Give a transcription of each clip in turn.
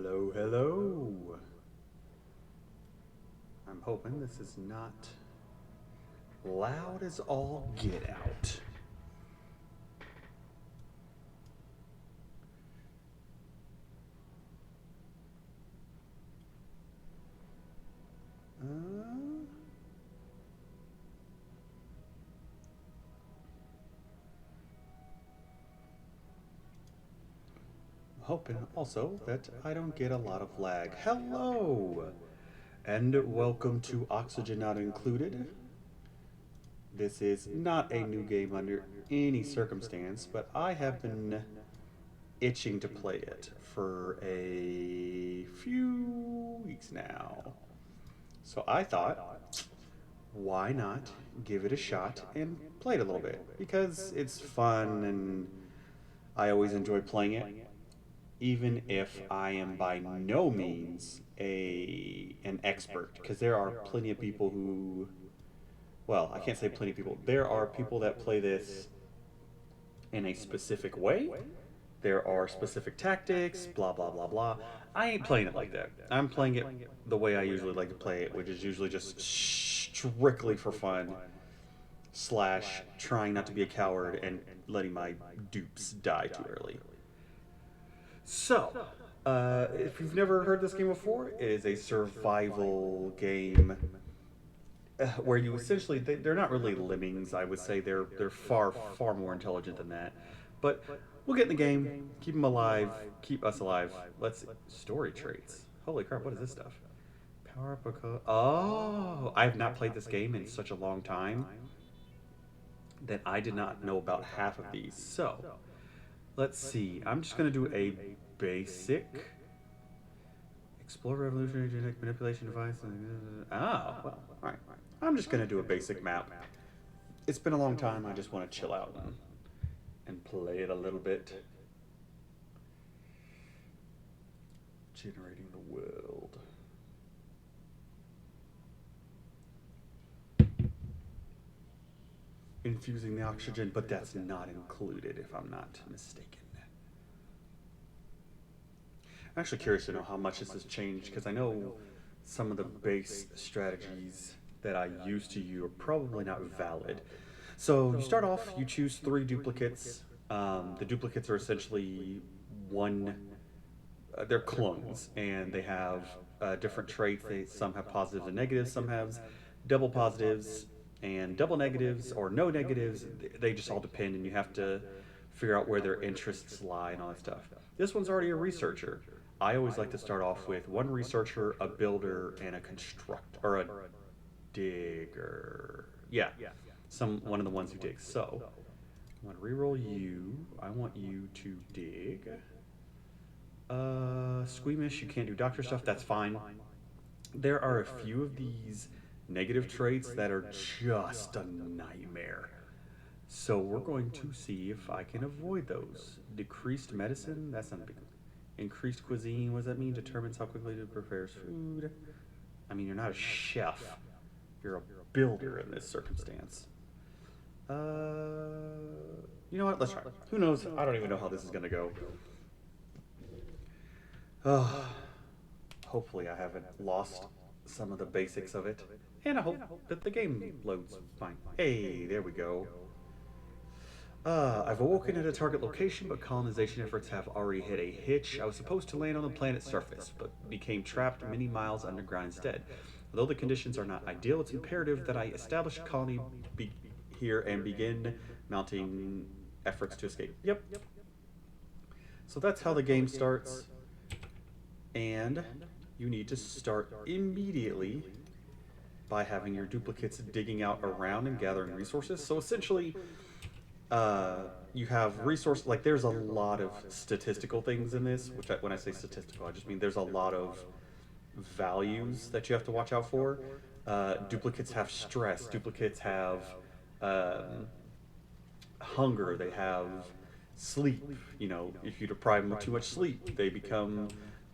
Hello, hello. I'm hoping this is not loud as all get out. Uh, Hoping also that I don't get a lot of lag. Hello, and welcome to Oxygen Not Included. This is not a new game under any circumstance, but I have been itching to play it for a few weeks now. So I thought, why not give it a shot and play it a little bit? Because it's fun and I always enjoy playing it, even if I am by no means an expert. Because there are plenty of people who, well, I can't say plenty of people. There are people that play this in a specific way. There are specific tactics, blah blah blah blah. I ain't playing it like that. I'm playing it the way I usually like to play it, which is usually just strictly for fun, slash trying not to be a coward and letting my dupes die too early. So, if you've never heard this game before, it is a survival game where you essentially they're not really lemmings. I would say they're far more intelligent than that. But we'll get in the game, keep them alive, keep us alive. Let's story traits. Holy crap! What is this stuff? Power up a Oh, I have not played this game in such a long time that I did not know about half of these. So let's see. I'm just gonna do a basic explore revolutionary genetic manipulation device. Oh, well, all right. I'm just gonna do a basic map. It's been a long time. I just want to chill out and play it a little bit. Generating the world. Infusing the oxygen, but that's not included if I'm not mistaken. I'm actually curious to know how much this has changed because I know some of the base strategies that I used to use are probably not valid. So you start off, you choose three duplicates. The duplicates are essentially one, they're clones, and they have different traits. Some have positives and negatives, some have double positives and double negatives, or no negatives. They just all depend, and you have to figure out where their interests lie and all that stuff. This one's already a researcher. I always like to start off with one researcher, a builder, and a constructor, or a digger. Yeah, one of the ones who digs. So I'm gonna reroll you. I want you to dig. Squeamish, you can't do doctor stuff. That's fine. There are a few of these negative traits that are just a nightmare. So we're going to see if I can avoid those. Decreased medicine, that's not a big one. Increased cuisine, what does that mean? Determines how quickly it prepares food. I mean, you're not a chef. You're a builder in this circumstance. You know what? Let's try. Who knows? I don't even know how this is going to go. Hopefully I haven't lost some of the basics of it. And I hope that the game loads fine. Hey, there we go. I've awoken at a target location, but colonization efforts have already hit a hitch. I was supposed to land on the planet's surface, but became trapped many miles underground instead. Although the conditions are not ideal, it's imperative that I establish a colony here and begin mounting efforts to escape. Yep. So that's how the game starts. And you need to start immediately by having your duplicates digging out around and gathering resources. So essentially, you have resource, like there's a lot of statistical things in this, when I say statistical, I just mean there's a lot of values that you have to watch out for. Duplicates have stress, duplicates have um, hunger, they have sleep. You know, if you deprive them of too much sleep, they become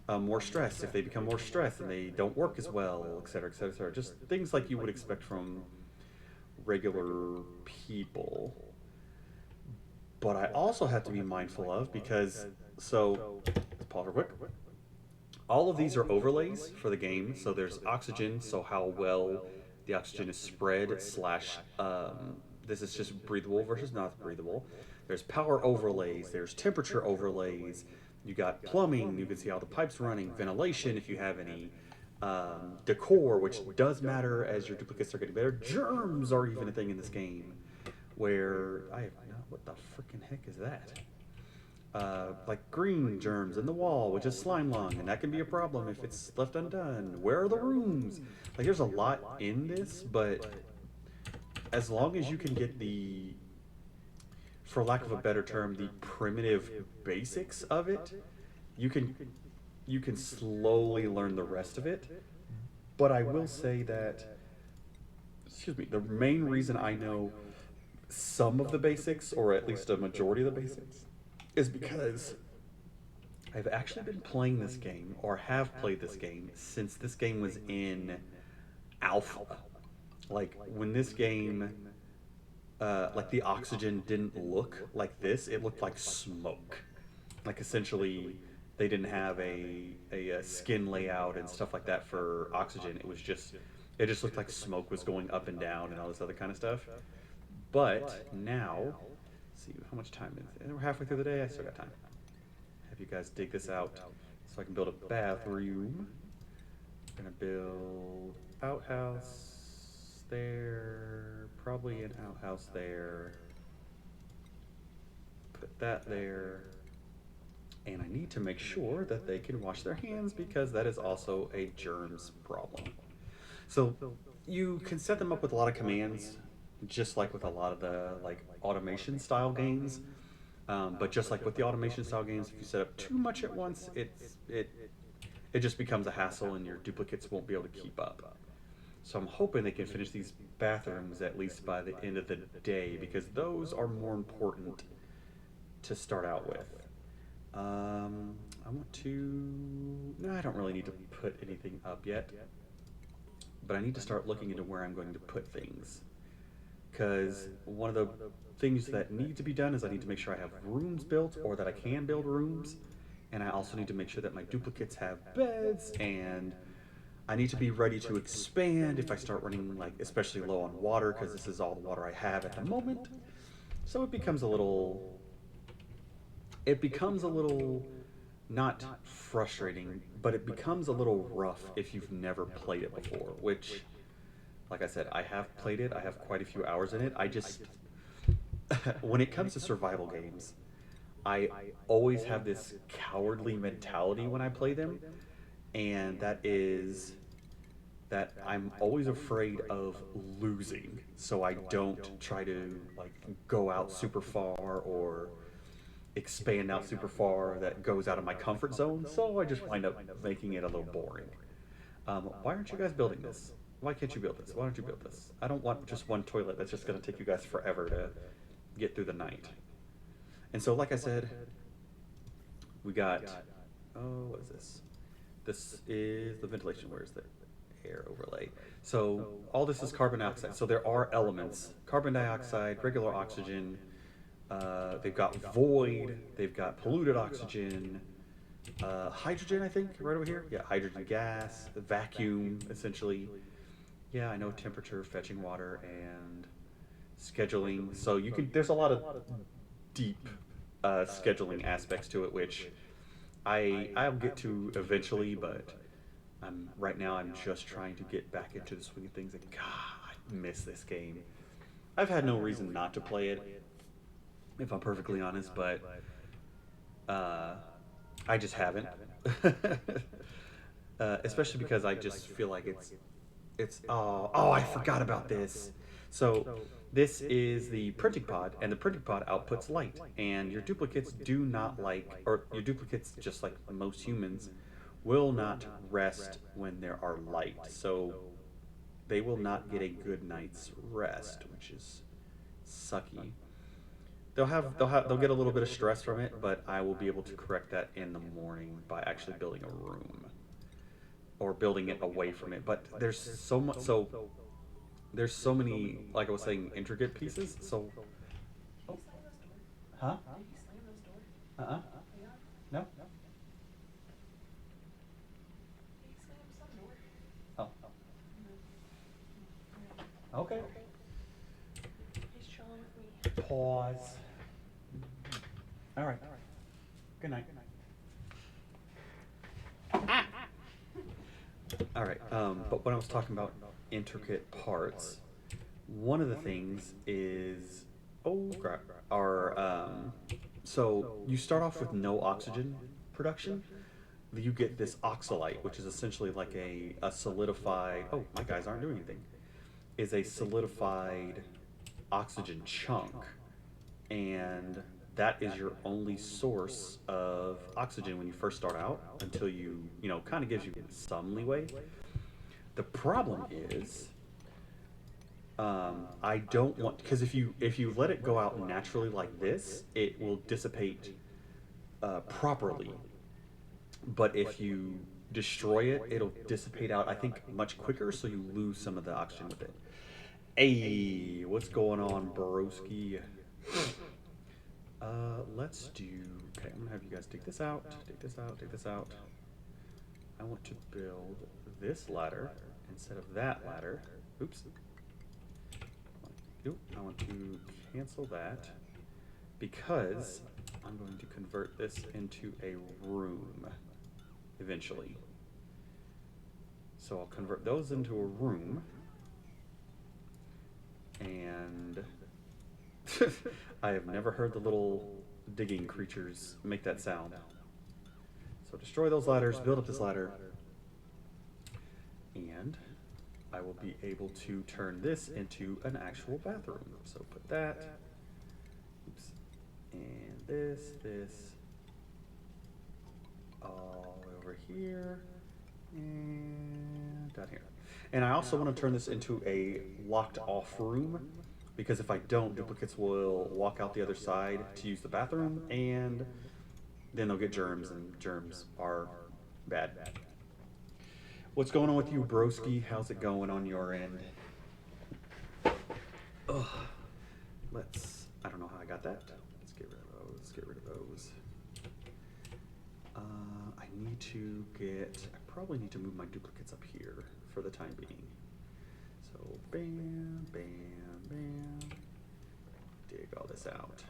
more stressed. If they become more stressed, then they don't work as well, et cetera, et cetera, et cetera. Just things like you would expect from regular people. But I also have to be mindful of because, so, let's pause real quick. All of these are overlays for the game. So there's oxygen, so how well the oxygen is spread, slash, this is just breathable versus not breathable. There's power overlays, there's temperature overlays, you got plumbing, you can see how the pipe's running, ventilation if you have any, decor, which does matter as your duplicates are getting better. Germs are even a thing in this game, where I have no, what the freaking heck is that? Like green germs in the wall, which is slime lung, and that can be a problem if it's left undone. Where are the rooms? Like, there's a lot in this, but as long as you can get the, for lack of a better term, the primitive basics of it, you can slowly learn the rest of it. But I will say that, excuse me, the main reason I know some of the basics, or at least a majority of the basics, is because I've actually been playing this game, or have played this game, since this game was in alpha. Like, when this game, like, the oxygen didn't look like this, it looked like smoke. Like, essentially, they didn't have a skin layout and stuff like that for oxygen. It just looked like smoke was going up and down and all this other kind of stuff. But now, see how much time is it? We're halfway through the day. I still got time. Have you guys dig this out so I can build a bathroom. I'm gonna build outhouse there, probably an outhouse there. Put that there. And I need to make sure that they can wash their hands, because that is also a germs problem. So you can set them up with a lot of commands, just like with a lot of the like automation style games. But just like with the automation style games, if you set up too much at once, it just becomes a hassle, and your duplicates won't be able to keep up. So I'm hoping they can finish these bathrooms at least by the end of the day, because those are more important to start out with. I want to... No, I don't really need to put anything up yet. But I need to start looking into where I'm going to put things. Because one of the things that need to be done is I need to make sure I have rooms built, or that I can build rooms. And I also need to make sure that my duplicates have beds, and I need to be ready to expand if I start running, like, especially low on water, because this is all the water I have at the moment. So it becomes a little... not frustrating, but it becomes a little rough if you've never played it before, which, like I said, I have played it. I have quite a few hours in it. I just, when it comes to survival games, I always have this cowardly mentality when I play them, and that is that I'm always afraid of losing, so I don't try to, like, go out super far or expand out super far that goes out of my comfort zone, so I just wind up making it a little boring. Why aren't you guys building this? Why can't you build this? Why don't you build this? I don't want just one toilet that's just going to take you guys forever to get through the night. And so, like I said, we got, oh, what is this? This is the ventilation. Where's the air overlay? So all this is carbon dioxide. So there are elements: carbon dioxide, regular oxygen. They've got void. They've got polluted oxygen. Hydrogen, I think, right over here. Yeah, hydrogen gas, vacuum, essentially. Yeah, I know temperature, fetching water, and scheduling. So you can. There's a lot of deep scheduling aspects to it, which I'll get to eventually, but right now I'm just trying to get back into the swing of things. And God, I miss this game. I've had no reason not to play it, if I'm perfectly honest, but I just haven't. Especially because I just feel like it's oh, I forgot about this. So this is the printing pod, and the printing pod outputs light, and your duplicates do not like, or your duplicates, just like most humans, will not rest when there are light. So they will not get a good night's rest, which is sucky. They'll get a little bit of stress from it, but I will be able to correct that in the morning by actually building a room, or building it away from it. But there's so much, there's so many, like I was saying, intricate pieces. So, oh, huh? No. pause. All right. Good night. All right. But when I was talking about intricate parts, one of the things is so you start off with no oxygen production. You get this oxalite, which is essentially like a solidified. Oh, my guys aren't doing anything. Is a solidified oxygen chunk, and that is your only source of oxygen when you first start out until you kind of gives you some leeway. The problem is, I don't want, because if you let it go out naturally like this, it will dissipate properly. But if you destroy it, it'll dissipate out, I think, much quicker, so you lose some of the oxygen with it. Hey, what's going on, broski? Let's do. Okay, I'm gonna have you guys take this out, take this out, take this out. I want to build this ladder instead of that ladder. Oops. I want to cancel that because I'm going to convert this into a room eventually. So I'll convert those into a room, and I have never heard the little digging creatures make that sound. So destroy those ladders, build up this ladder, and I will be able to turn this into an actual bathroom. So put that, oops, and this, all over here, and down here. And I also want to turn this into a locked off room, because if I don't, duplicates will walk out the other side to use the bathroom, and then they'll get germs, and germs are bad. What's going on with you, broski? How's it going on your end? Ugh. I don't know how I got that. Let's get rid of those, get rid of those. I need to I probably need to move my duplicates up here for the time being. So bam, bam, bam. Dig all this out.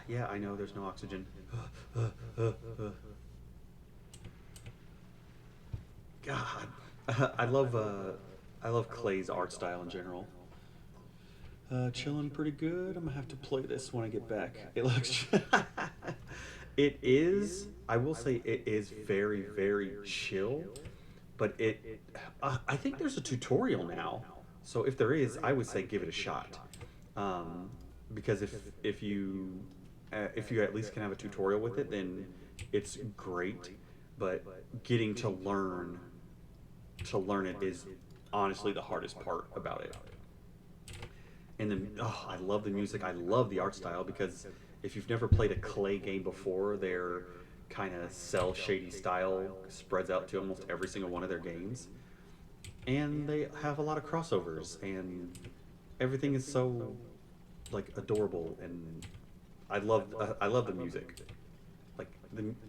Yeah, I know there's no oxygen. God, I love Clay's art style in general. Chilling pretty good. I'm gonna have to play this when I get back. It looks. It is. I will say it is very, very chill, but I think there's a tutorial now. So if there is, I would say give it a shot. Because if you at least can have a tutorial with it, then it's great. But getting to learn it is honestly the hardest part about it. And then, I love the music. I love the art style, because if you've never played a Clay game before, their kind of cell shady style spreads out to almost every single one of their games. And they have a lot of crossovers, and everything is so like adorable, and I love the music. Like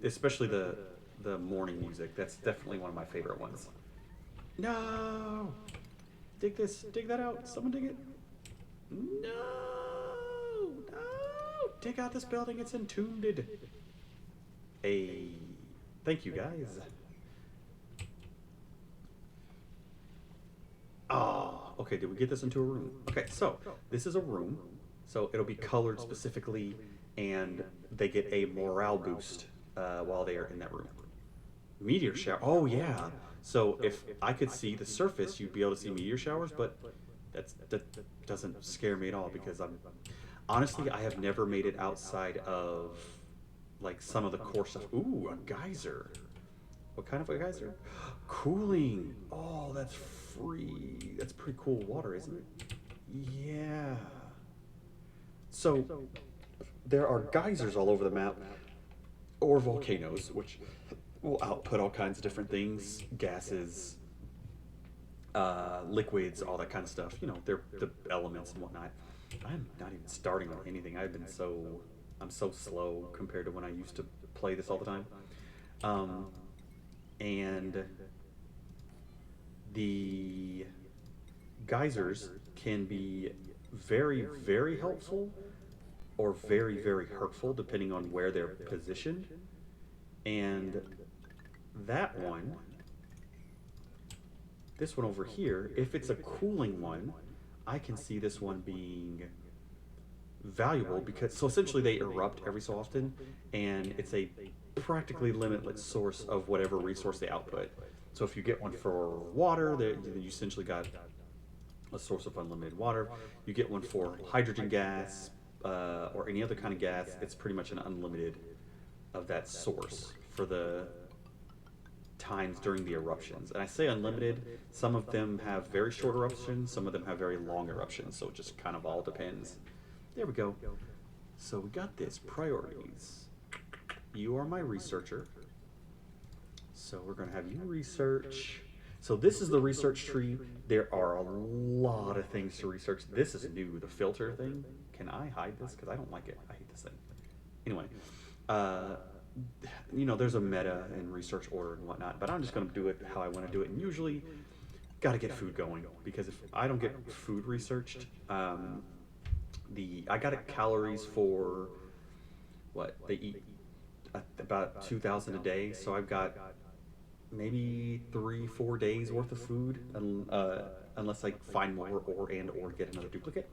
especially the morning music. That's definitely one of my favorite ones. No! Dig that out. Someone dig it. No! No! Dig out this building. It's entombed. Hey, thank you guys. Oh, okay, did we get this into a room? Okay, so this is a room. So it'll be colored specifically, and they get a morale boost while they are in that room. Meteor shower. Oh, yeah. So if I could see the surface, you'd be able to see meteor showers, but that doesn't scare me at all, because honestly, I have never made it outside of like some of the core stuff. Ooh, a geyser. What kind of a geyser? Cooling. Oh, that's free. That's pretty cool water, isn't it? Yeah. So there are geysers all over the map, or volcanoes, which will output all kinds of different things, gases, liquids, all that kind of stuff. You know, they're the elements and whatnot. I'm not even starting on anything. I'm so slow compared to when I used to play this all the time. And the geysers can be very, very helpful or very, very hurtful depending on where they're positioned. And that one, this one over here, if it's a cooling one, I can see this one being valuable because, so essentially they erupt every so often, and it's a practically limitless source of whatever resource they output. So if you get one for water, you essentially got a source of unlimited water. You get one for hydrogen gas or any other kind of gas, it's pretty much an unlimited of that source for the times during the eruptions. And I say unlimited, some of them have very short eruptions, some of them have very long eruptions, so it just kind of all depends. There we go. So we got this, priorities. You are my researcher. So we're gonna have you research. So this is the research tree. There are a lot of things to research. This is new, the filter thing. Can I hide this? Because I don't like it. I hate this thing. Anyway, you know, there's a meta and research order and whatnot, but I'm just gonna do it how I wanna do it. And usually, gotta get food going, because if I don't get food researched, I got calories for what they eat about 2,000 a day, so I've got maybe 3-4 days worth of food, unless I find more or get another duplicate.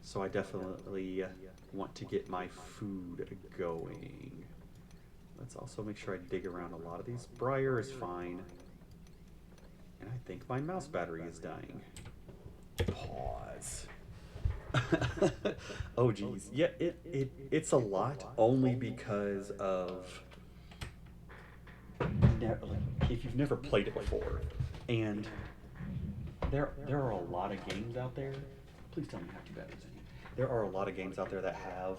So I definitely want to get my food going. Let's also make sure I dig around a lot of these. Briar is fine, and I think my mouse battery is dying. Pause. Oh geez, yeah, it's a lot only because of if you've never played it before, and there are a lot of games out there. Please tell me you have 2 batteries in you. There are a lot of games out there that have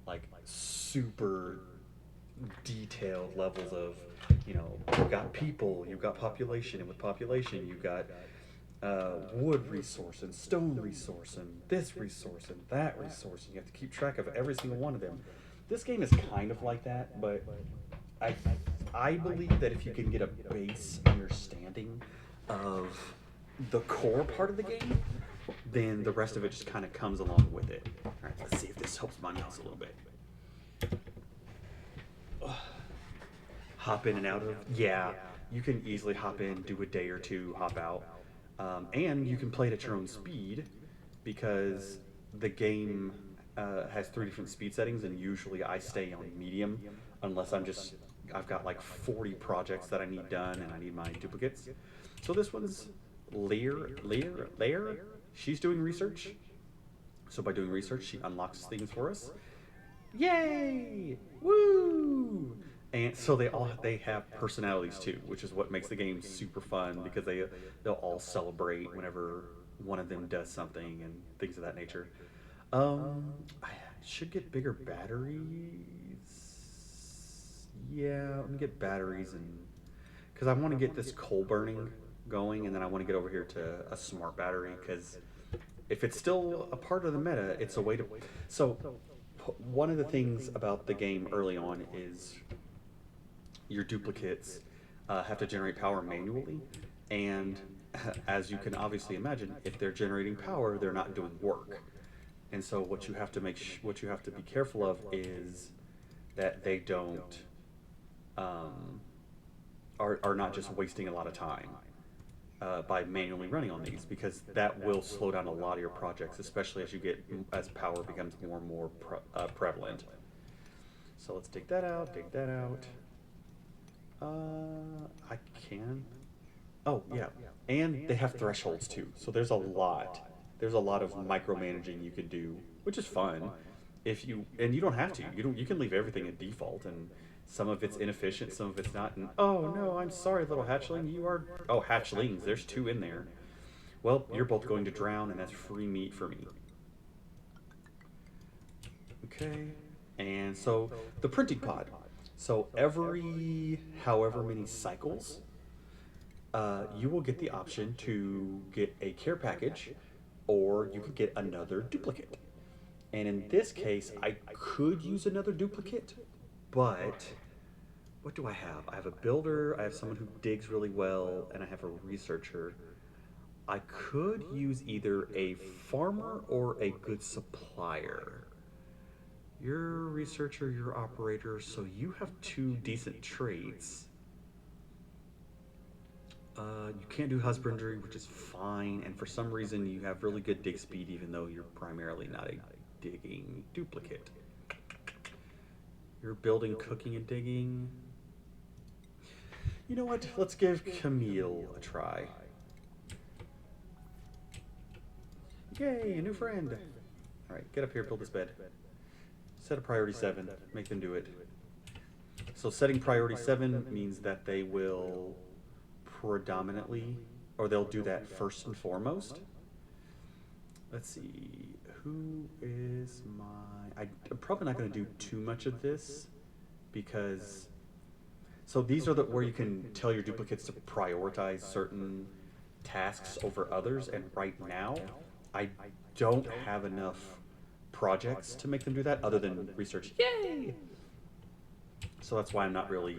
like super detailed levels of, you know, you've got people, you've got population, and with population you've got wood resource and stone resource and this resource and that resource, and you have to keep track of every single one of them. This game is kind of like that, but I believe that if you can get a base understanding of the core part of the game, then the rest of it just kind of comes along with it. All right, let's see if this helps my mouse a little bit. Hop in and out of, yeah, you can easily hop in, do a day or two, hop out. And you can play it at your own speed, because the game has 3 different speed settings, and usually I stay on medium unless I've got like 40 projects that I need done and I need my duplicates. So this one's Lear. She's doing research. So by doing research, she unlocks things for us. Yay! Woo! And so they have personalities too, which is what makes the game super fun, because they'll all celebrate whenever one of them does something and things of that nature. I should get bigger batteries. Yeah, let me get batteries, and because I want to get this coal burning going, and then I want to get over here to a smart battery, because if it's still a part of the meta, it's a way to. So one of the things about the game early on is your duplicates have to generate power manually, and as you can obviously imagine, if they're generating power, they're not doing work. And so what you have to be careful of is that they don't are not just wasting a lot of time by manually running on these, because that will slow down a lot of your projects, especially as power becomes more and more prevalent. So let's take that out. I can. Oh yeah, and they have thresholds too. So there's a lot of micromanaging you can do, which is fun. And you don't have to. You can leave everything at default, and some of it's inefficient, some of it's not. And oh no, I'm sorry, little hatchling. Hatchlings. There's 2 in there. Well, you're both going to drown, and that's free meat for me. Okay, and so the printing pod. So every however many cycles, you will get the option to get a care package, or you could get another duplicate. And in this case, I could use another duplicate, but what do I have? I have a builder, I have someone who digs really well, and I have a researcher. I could use either a farmer or a good supplier. You're a researcher, you're operator, so you have two decent traits. You can't do husbandry, which is fine, and for some reason you have really good dig speed, even though you're primarily not a digging duplicate. You're building, cooking, and digging. You know what? Let's give Camille a try. Yay, a new friend. Alright, get up here, build this bed. Set a priority 7, make them do it. So setting priority 7 means that they will predominantly, or they'll do that first and foremost. Let's see, who is I'm probably not going to do too much of this because, so these are where you can tell your duplicates to prioritize certain tasks over others, and right now I don't have enough projects to make them do that other than research. Yay! So that's why I'm not really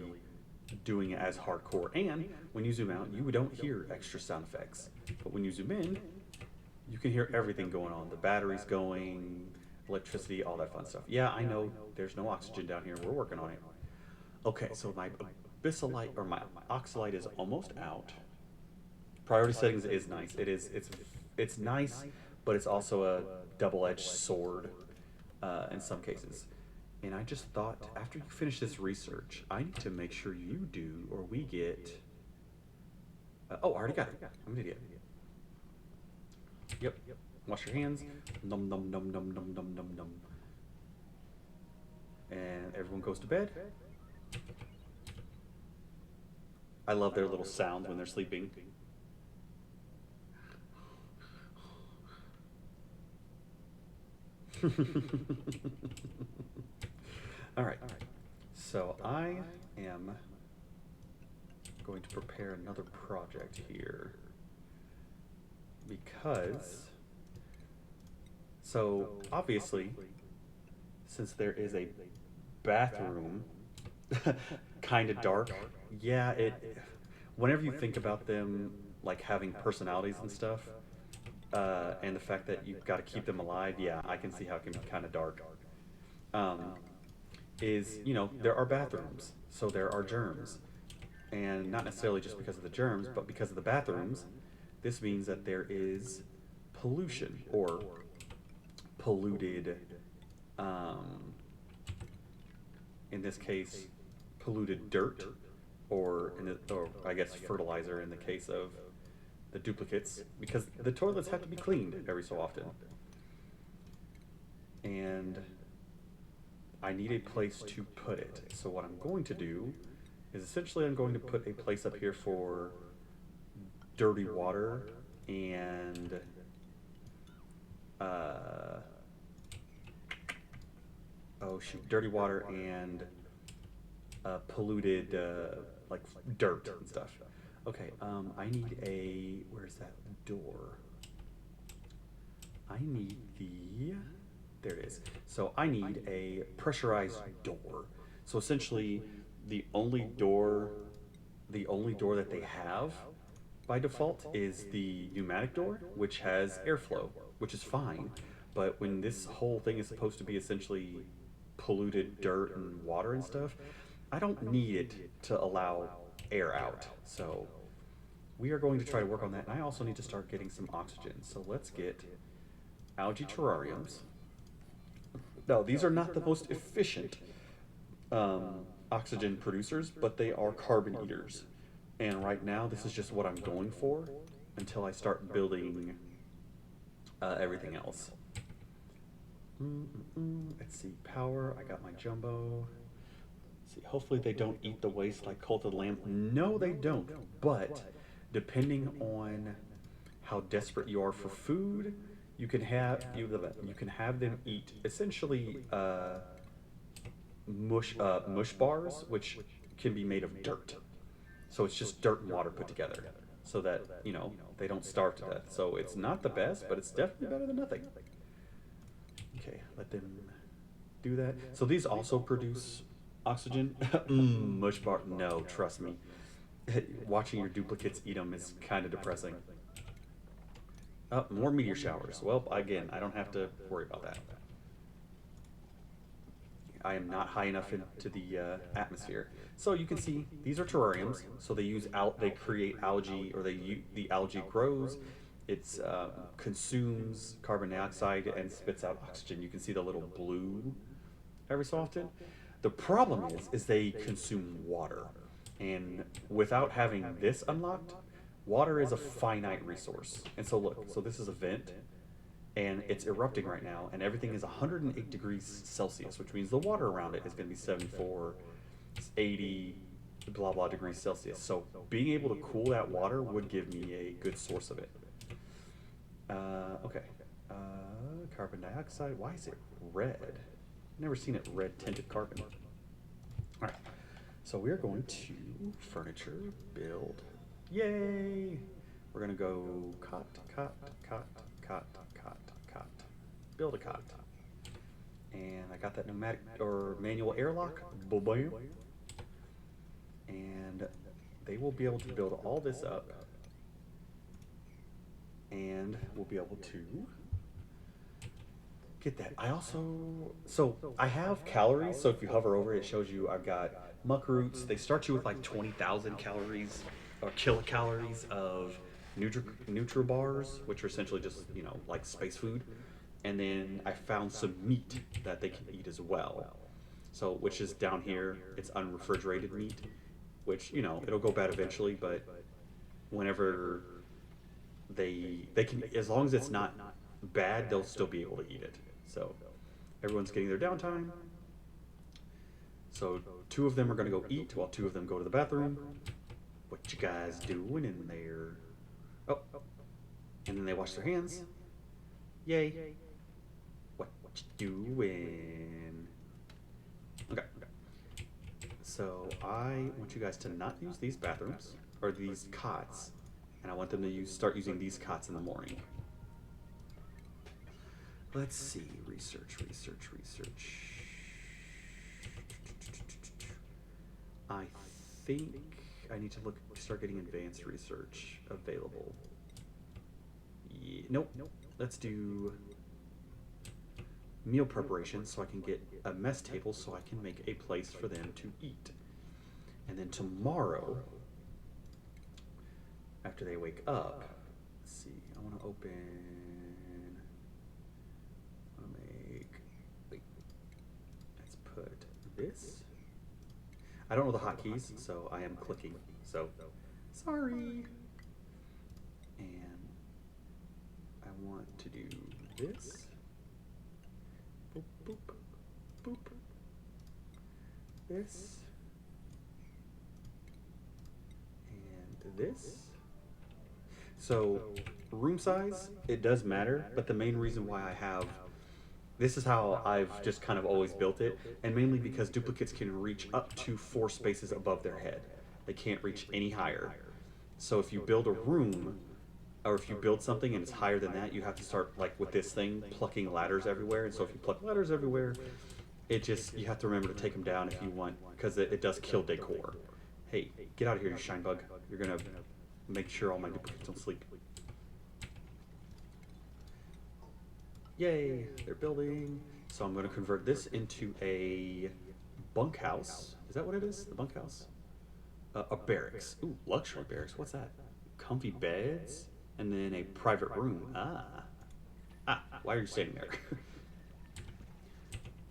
doing it as hardcore. And when you zoom out, you don't hear extra sound effects. But when you zoom in, you can hear everything going on. The batteries going, electricity, all that fun stuff. Yeah, I know there's no oxygen down here. We're working on it. Okay, so my abyssalite, or my oxalite is almost out. Priority settings is nice. It's nice, but it's also a double-edged sword in some cases. And I just thought, after you finish this research, I need to make sure you do, or we get... oh, I already got it. I'm an idiot. Yep. Wash your hands. Num, num, num, num, num, num, num, num. And everyone goes to bed. I love their little sounds when they're sleeping. All right, so I am going to prepare another project here because, so obviously, since there is a bathroom, kind of dark, yeah, whenever you think about them like having personalities and stuff, and the fact that you've got to keep them alive, yeah, I can see how it can be kind of dark. There are bathrooms, so there are germs. And not necessarily just because of the germs, but because of the bathrooms, this means that there is pollution, or polluted, in this case, polluted dirt, or I guess fertilizer in the case of the duplicates, because the toilets have to be cleaned every so often. And I need a place to put it. So what I'm going to do is essentially I'm going to put a place up here for dirty water and dirty water and polluted like dirt and stuff. Okay, I need where's that door? I need there it is. So I need a pressurized door. So essentially the only door that they have by default is the pneumatic door, which has airflow, which is fine. But when this whole thing is supposed to be essentially polluted dirt and water and stuff, I don't need it to allow air out. So we are going to try to work on that. And I also need to start getting some oxygen. So let's get algae terrariums. Now, these are not the most efficient oxygen producers, but they are carbon eaters. And right now, this is just what I'm going for until I start building everything else. Let's see, power, I got my jumbo. Let's see, hopefully they don't eat the waste like Cult of the Lamb. No, they don't, but depending on how desperate you are for food, you can have them eat essentially mush bars, which can be made of dirt. So it's just dirt and water put together, so that they don't starve to death. So it's not the best, but it's definitely better than nothing. Okay, let them do that. So these also produce oxygen. Mush bar? No, trust me. Watching your duplicates eat them is kind of depressing. More meteor showers. Well, again, I don't have to worry about that. I am not high enough into the atmosphere. So you can see these are terrariums. So they use they create algae, or the algae grows. It consumes carbon dioxide and spits out oxygen. You can see the little blue every so often. The problem is they consume water, and without having this unlocked, water is a finite resource. And so look, so this is a vent, and it's erupting right now, and everything is 108 degrees Celsius, which means the water around it is going to be 74, 80, blah blah degrees Celsius. So being able to cool that water would give me a good source of it. Okay. Carbon dioxide. Why is it red? Never seen it red tinted carbon. All right. So we're going to furniture build. Yay! We're gonna go cot, cot, cot, cot, cot, cot. Build a cot. And I got that pneumatic or manual airlock. Boom. And they will be able to build all this up. And we'll be able to get that. So I have calories. So if you hover over it, it shows you I've got muck roots. They start you with like 20,000 calories or kilocalories of NutriBars, which are essentially just, like space food. And then I found some meat that they can eat as well. So, which is down here, it's unrefrigerated meat, which, it'll go bad eventually, but whenever they can, as long as it's not bad, they'll still be able to eat it. So everyone's getting their downtime. So 2 of them are going to go eat while 2 of them go to the bathroom. What you guys doing in there? Oh, and then they wash their hands. Yay. What you doing? Okay. So I want you guys to not use these bathrooms or these cots, and I want them to start using these cots in the morning. Let's see. Research. I think I need to start getting advanced research available. Yeah, nope. Let's do meal preparation so I can get a mess table so I can make a place for them to eat. And then tomorrow, after they wake up, let's see, I want to let's put this. I don't know the hotkeys, so I am clicking, so sorry. And I want to do this. Boop, boop, boop. This. And this. So, room size, it does matter, but the main reason why this is how I've just kind of always built it, and mainly because duplicates can reach up to 4 spaces above their head. They can't reach any higher. So if you build a room, or if you build something and it's higher than that, you have to start, like with this thing, plucking ladders everywhere. And so if you pluck ladders everywhere, you have to remember to take them down if you want, because it does kill decor. Hey, get out of here, you shine bug. You're gonna make sure all my duplicates don't sleep. Yay, they're building. So I'm going to convert this into a bunkhouse. Is that what it is? The bunkhouse? A barracks. Ooh, luxury barracks. What's that? Comfy beds and then a private room. Why are you standing there?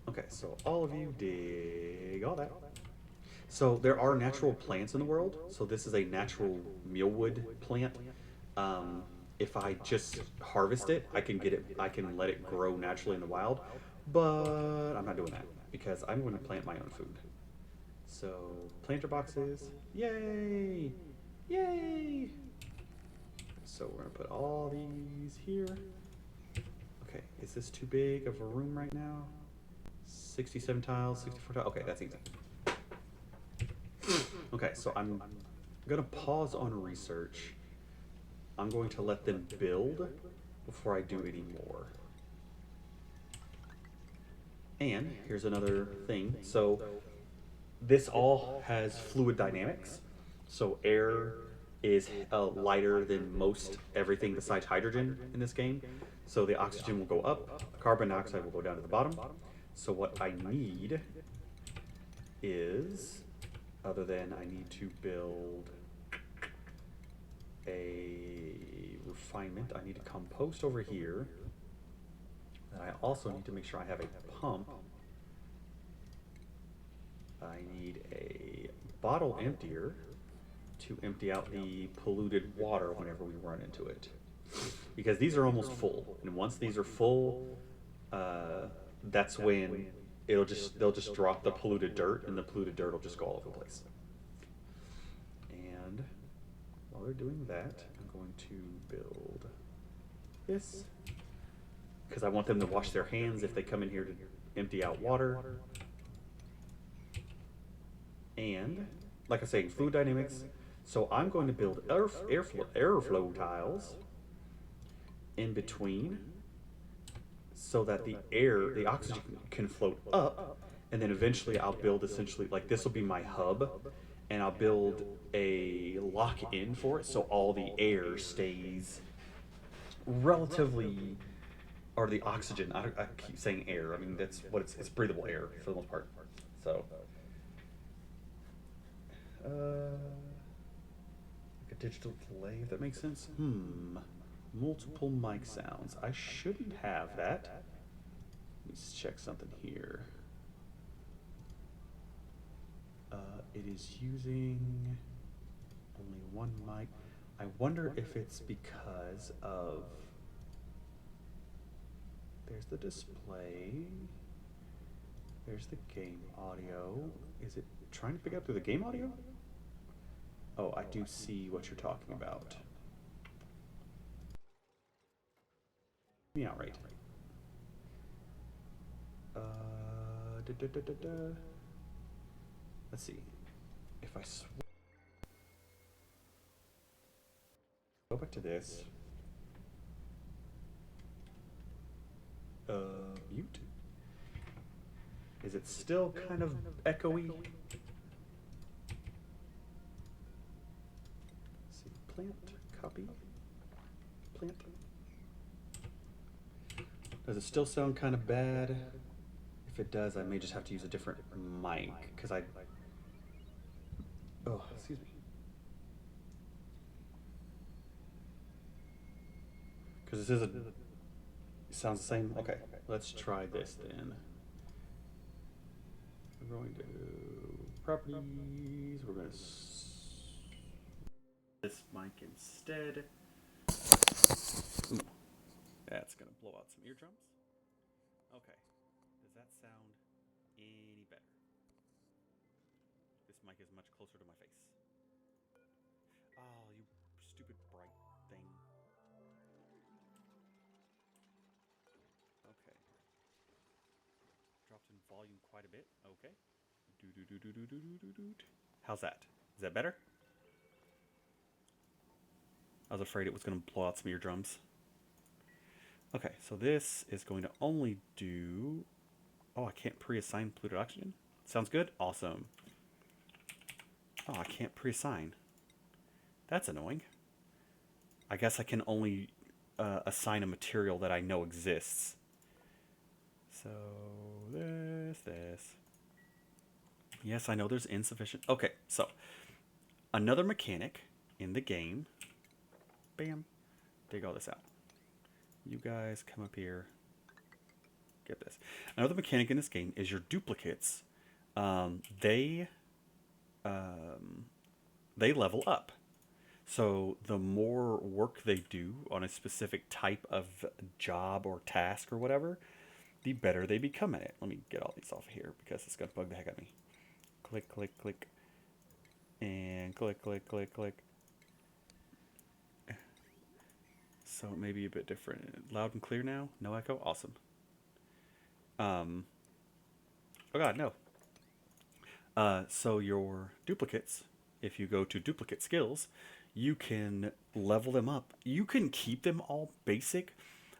Okay, so all of you dig all that. So there are natural plants in the world. So this is a natural mealwood plant. If I just harvest it, I can let it grow naturally in the wild, but I'm not doing that because I'm going to plant my own food. So, planter boxes, yay, yay. So we're going to put all these here. Okay, is this too big of a room right now? 67 tiles, 64 tiles, okay, that's easy. Okay, so I'm going to pause on research. I'm going to let them build before I do any more. And here's another thing. So this all has fluid dynamics. So air is lighter than most everything besides hydrogen in this game. So the oxygen will go up, carbon dioxide will go down to the bottom. So what I need is, other than I need to build a refinement, I need a compost over here. And I also need to make sure I have a pump. I need a bottle emptier to empty out the polluted water whenever we run into it. Because these are almost full. And once these are full, that's when they'll just drop the polluted dirt, and the polluted dirt will just go all over the place. And while they're doing that, I'm going to build this, because I want them to wash their hands if they come in here to empty out water. And like I say, fluid dynamics. So I'm going to build airflow tiles in between, so that the oxygen can float up, and then eventually I'll build essentially, like, this will be my hub, and I'll build a lock-in for it, so all the air stays relatively, or the oxygen, I keep saying air, I mean, that's what it's breathable air for the most part. So, like a digital delay, if that makes sense. Multiple mic sounds. I shouldn't have that. Let's check something here. It is using only one mic. I wonder if it's because of... There's the display. There's the game audio. Is it trying to pick up through the game audio? Oh, I do see what you're talking about. Me out right. Let's see. If I go back to this. Mute. Is it still kind of echoey? Let's see, plant, copy, plant. Does it still sound kind of bad? If it does, I may just have to use a different mic, because oh, excuse me. Because this is it sounds the same? Okay, let's try this then. We're going to properties, we're going to this mic instead. Ooh, that's going to blow out some eardrums. Okay, does that sound any better? This mic is much closer to my face. Oh, you stupid bright thing. Okay. Dropped in volume quite a bit. Okay. How's that? Is that better? I was afraid it was going to blow out some eardrums. Okay, so this is going to only do... Oh, I can't pre-assign polluted oxygen? Sounds good? Awesome. Oh, I can't pre-assign. That's annoying. I guess I can only assign a material that I know exists. So, this. Yes, I know there's insufficient. Okay, so, another mechanic in the game. Bam. Dig all this out. You guys come up here. Get this. Another mechanic in this game is your duplicates. They level up. So the more work they do on a specific type of job or task or whatever, the better they become at it. Let me get all these off of here because it's going to bug the heck out of me. Click, click, click. And click, click, click, click. So it may be a bit different. Loud and clear now? No echo? Awesome. Oh god, no. So your duplicates, if you go to duplicate skills, you can level them up. You can keep them all basic,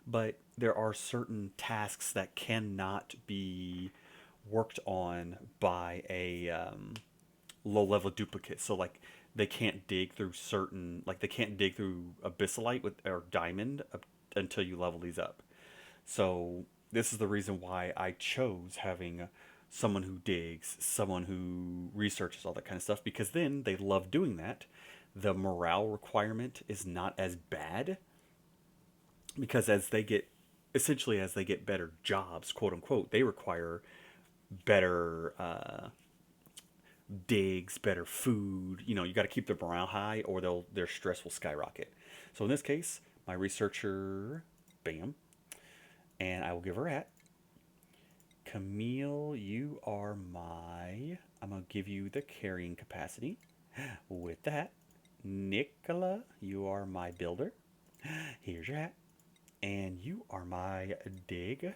but there are certain tasks that cannot be worked on by a low level duplicates. So like they can't dig through certain, like they can't dig through abyssalite with or diamond until you level these up. So this is the reason why I chose having someone who digs, someone who researches all that kind of stuff, because then they love doing that. The morale requirement is not as bad because as they get essentially as they get better jobs, quote unquote, they require better digs, better food. You know, you got to keep their morale high, or their stress will skyrocket. So in this case, my researcher, bam, and I will give her a hat. Camille, you are my. I'm gonna give you the carrying capacity with the hat. Nicola, you are my builder. Here's your hat. And you are my dig.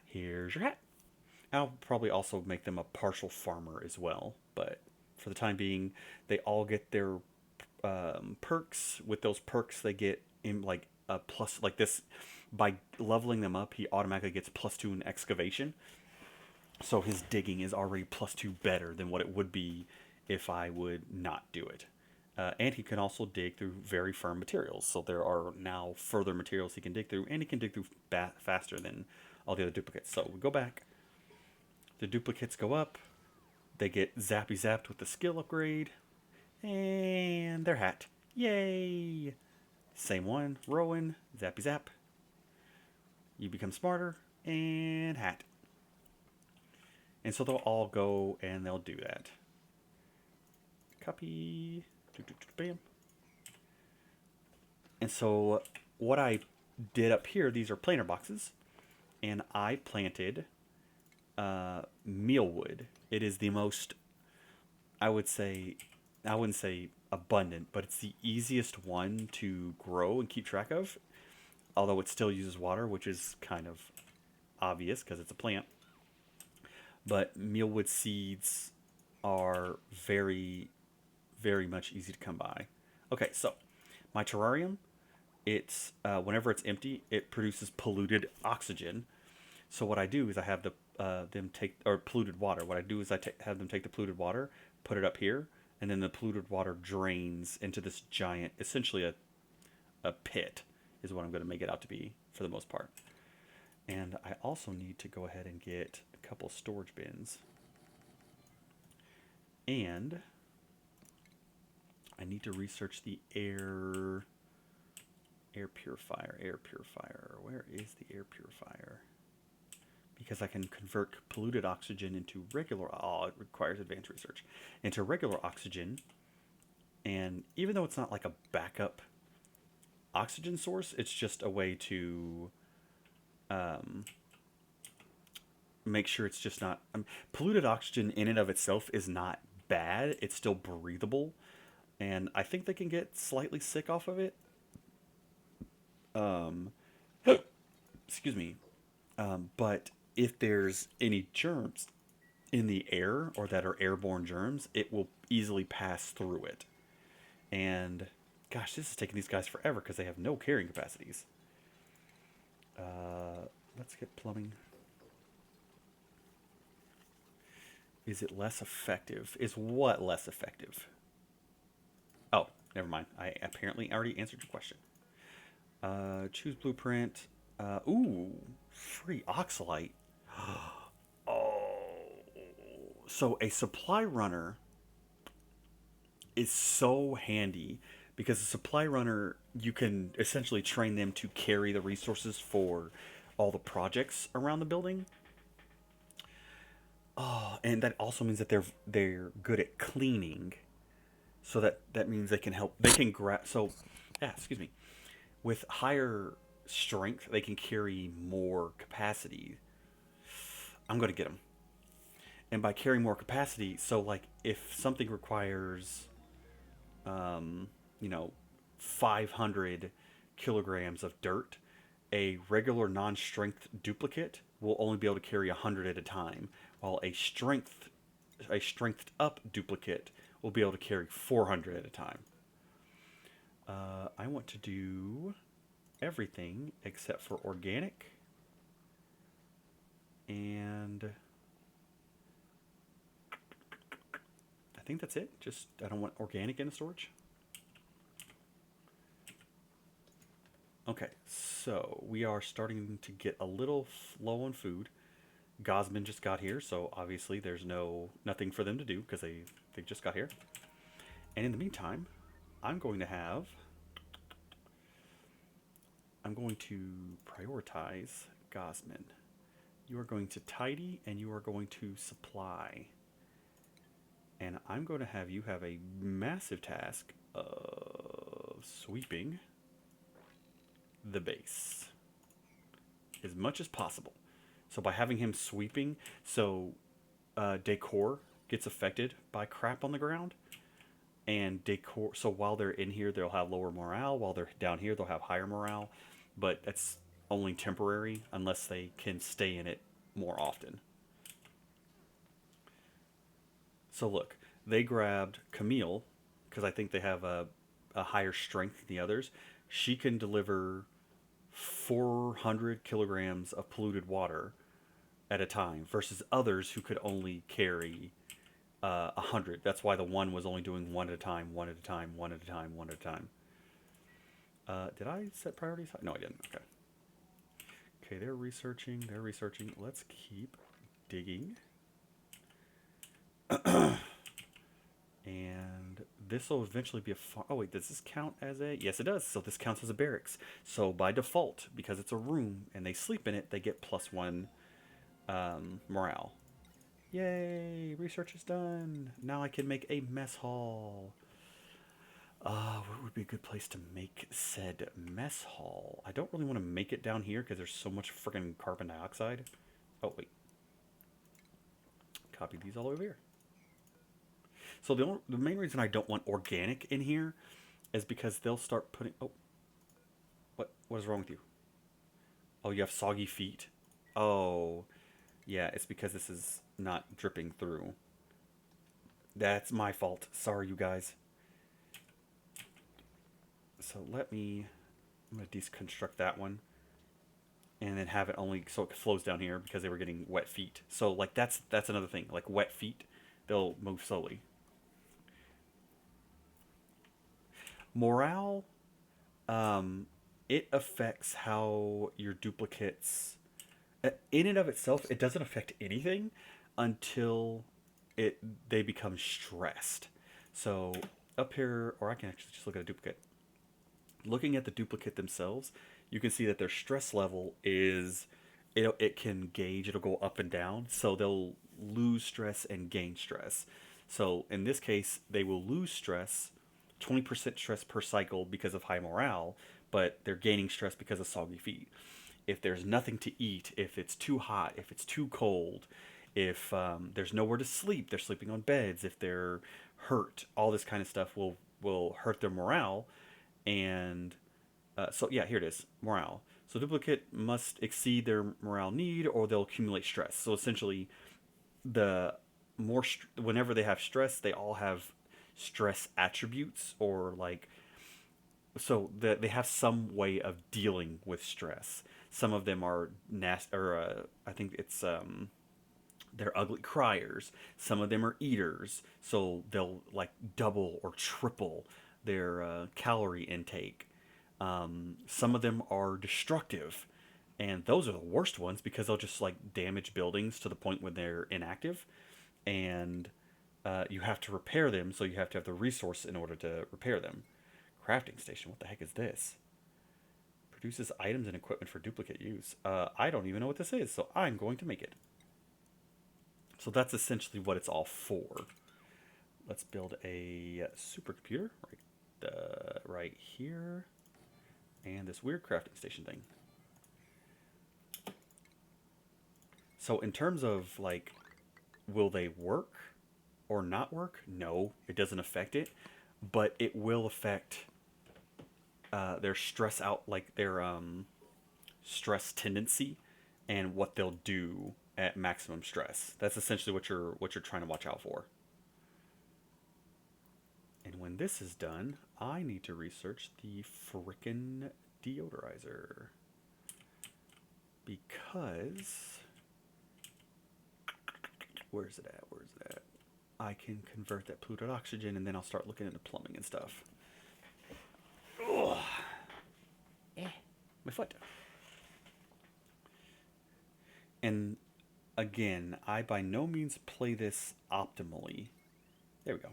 Here's your hat. I'll probably also make them a partial farmer as well, but for the time being, they all get their perks. With those perks, they get in like a plus like this. By leveling them up, he automatically gets +2 in excavation. So his digging is already +2 better than what it would be if I would not do it. And he can also dig through very firm materials. So there are now further materials he can dig through, and he can dig through faster than all the other duplicates. So we go back. The duplicates go up. They get zappy zapped with the skill upgrade. And their hat. Yay! Same one. Rowan. Zappy zap. You become smarter. And hat. And so they'll all go and they'll do that. Copy. Bam. And so what I did up here, these are planter boxes. And I planted mealwood. It is the most, I wouldn't say abundant, but it's the easiest one to grow and keep track of. Although it still uses water, which is kind of obvious because it's a plant. But mealwood seeds are very, very much easy to come by. Okay, so my terrarium, it's whenever it's empty, it produces polluted oxygen. So what I do is I have them take, or polluted water. What I do is have them take the polluted water, put it up here, and then the polluted water drains into this giant, essentially a pit, is what I'm going to make it out to be for the most part. And I also need to go ahead and get a couple storage bins. And I need to research the air purifier. Where is the air purifier? Because I can convert polluted oxygen into regular. Oh, it requires advanced research. Into regular oxygen. And even though it's not like a backup oxygen source, it's just a way to make sure it's just not. Polluted oxygen in and of itself is not bad. It's still breathable. And I think they can get slightly sick off of it. Excuse me. But if there's any germs in the air or that are airborne germs, it will easily pass through it. And gosh, this is taking these guys forever because they have no carrying capacities. Let's get plumbing. Is it less effective? Is what less effective? Oh, never mind. I apparently already answered your question. Choose blueprint. Ooh, free oxalite. Oh, so a supply runner is so handy because a supply runner, you can essentially train them to carry the resources for all the projects around the building. Oh, and that also means that they're good at cleaning. So that means they can help. They can grab. So, yeah, excuse me. With higher strength, they can carry more capacity. I'm going to get them. And by carrying more capacity, so like if something requires, you know, 500 kilograms of dirt, a regular non-strength duplicate will only be able to carry 100 at a time, while a strength up duplicate will be able to carry 400 at a time. I want to do everything except for organic and think that's it. Just, I don't want organic in the storage. Okay, so we are starting to get a little low on food. Gosman just got here, so obviously there's nothing for them to do because they just got here. And in the meantime, I'm going to prioritize Gosman. You are going to tidy and you are going to supply. And I'm going to have you have a massive task of sweeping the base as much as possible. So by having him sweeping, so decor gets affected by crap on the ground. And decor, so while they're in here, they'll have lower morale. While they're down here, they'll have higher morale. But that's only temporary unless they can stay in it more often. So look, they grabbed Camille because I think they have a higher strength than the others. She can deliver 400 kilograms of polluted water at a time versus others who could only carry 100. That's why the one was only doing one at a time, one at a time, one at a time, one at a time. Did I set priorities? No, I didn't. Okay. Okay, they're researching. They're researching. Let's keep digging. And this will eventually be a farm. Oh, wait, does this count as a... Yes, it does. So this counts as a barracks. So by default, because it's a room and they sleep in it, they get +1 morale. Yay, research is done. Now I can make a mess hall. Where would be a good place to make said mess hall? I don't really want to make it down here because there's so much freaking carbon dioxide. Oh, wait. Copy these all over here. So the main reason I don't want organic in here is because they'll start putting... Oh. What is wrong with you? Oh, you have soggy feet? Oh. Yeah, it's because this is not dripping through. That's my fault. Sorry, you guys. So I'm going to deconstruct that one. And then have it only so it flows down here because they were getting wet feet. So, like, that's another thing. Like, wet feet, they'll move slowly. Morale, it affects how your duplicates... In and of itself, it doesn't affect anything until they become stressed. So up here, or I can actually just look at a duplicate. Looking at the duplicate themselves, you can see that their stress level is, it can gauge, it'll go up and down. So they'll lose stress and gain stress. So in this case, they will lose stress, 20% stress per cycle because of high morale, but they're gaining stress because of soggy feet. If there's nothing to eat, if it's too hot, if it's too cold, if there's nowhere to sleep, they're sleeping on beds, if they're hurt, all this kind of stuff will hurt their morale. And so yeah, here it is, morale. So duplicate must exceed their morale need or they'll accumulate stress. So essentially, whenever they have stress, they all have stress attributes or like... So they have some way of dealing with stress. Some of them are I think it's they're ugly criers. Some of them are eaters, so they'll like double or triple their calorie intake. Some of them are destructive, and those are the worst ones because they'll just like damage buildings to the point when they're inactive, and you have to repair them. So you have to have the resource in order to repair them. Crafting station. What the heck is this? Produces items and equipment for duplicate use. I don't even know what this is, so I'm going to make it. So that's essentially what it's all for. Let's build a supercomputer right here. And this weird crafting station thing. So in terms of, like, will they work or not work? No, it doesn't affect it. But it will affect... their stress out, like their stress tendency, and what they'll do at maximum stress. That's essentially what you're trying to watch out for. And when this is done, I need to research the frickin' deodorizer because where's it at? I can convert that polluted oxygen, and then I'll start looking into plumbing and stuff. Ugh. My foot. And again, I by no means play this optimally. There we go.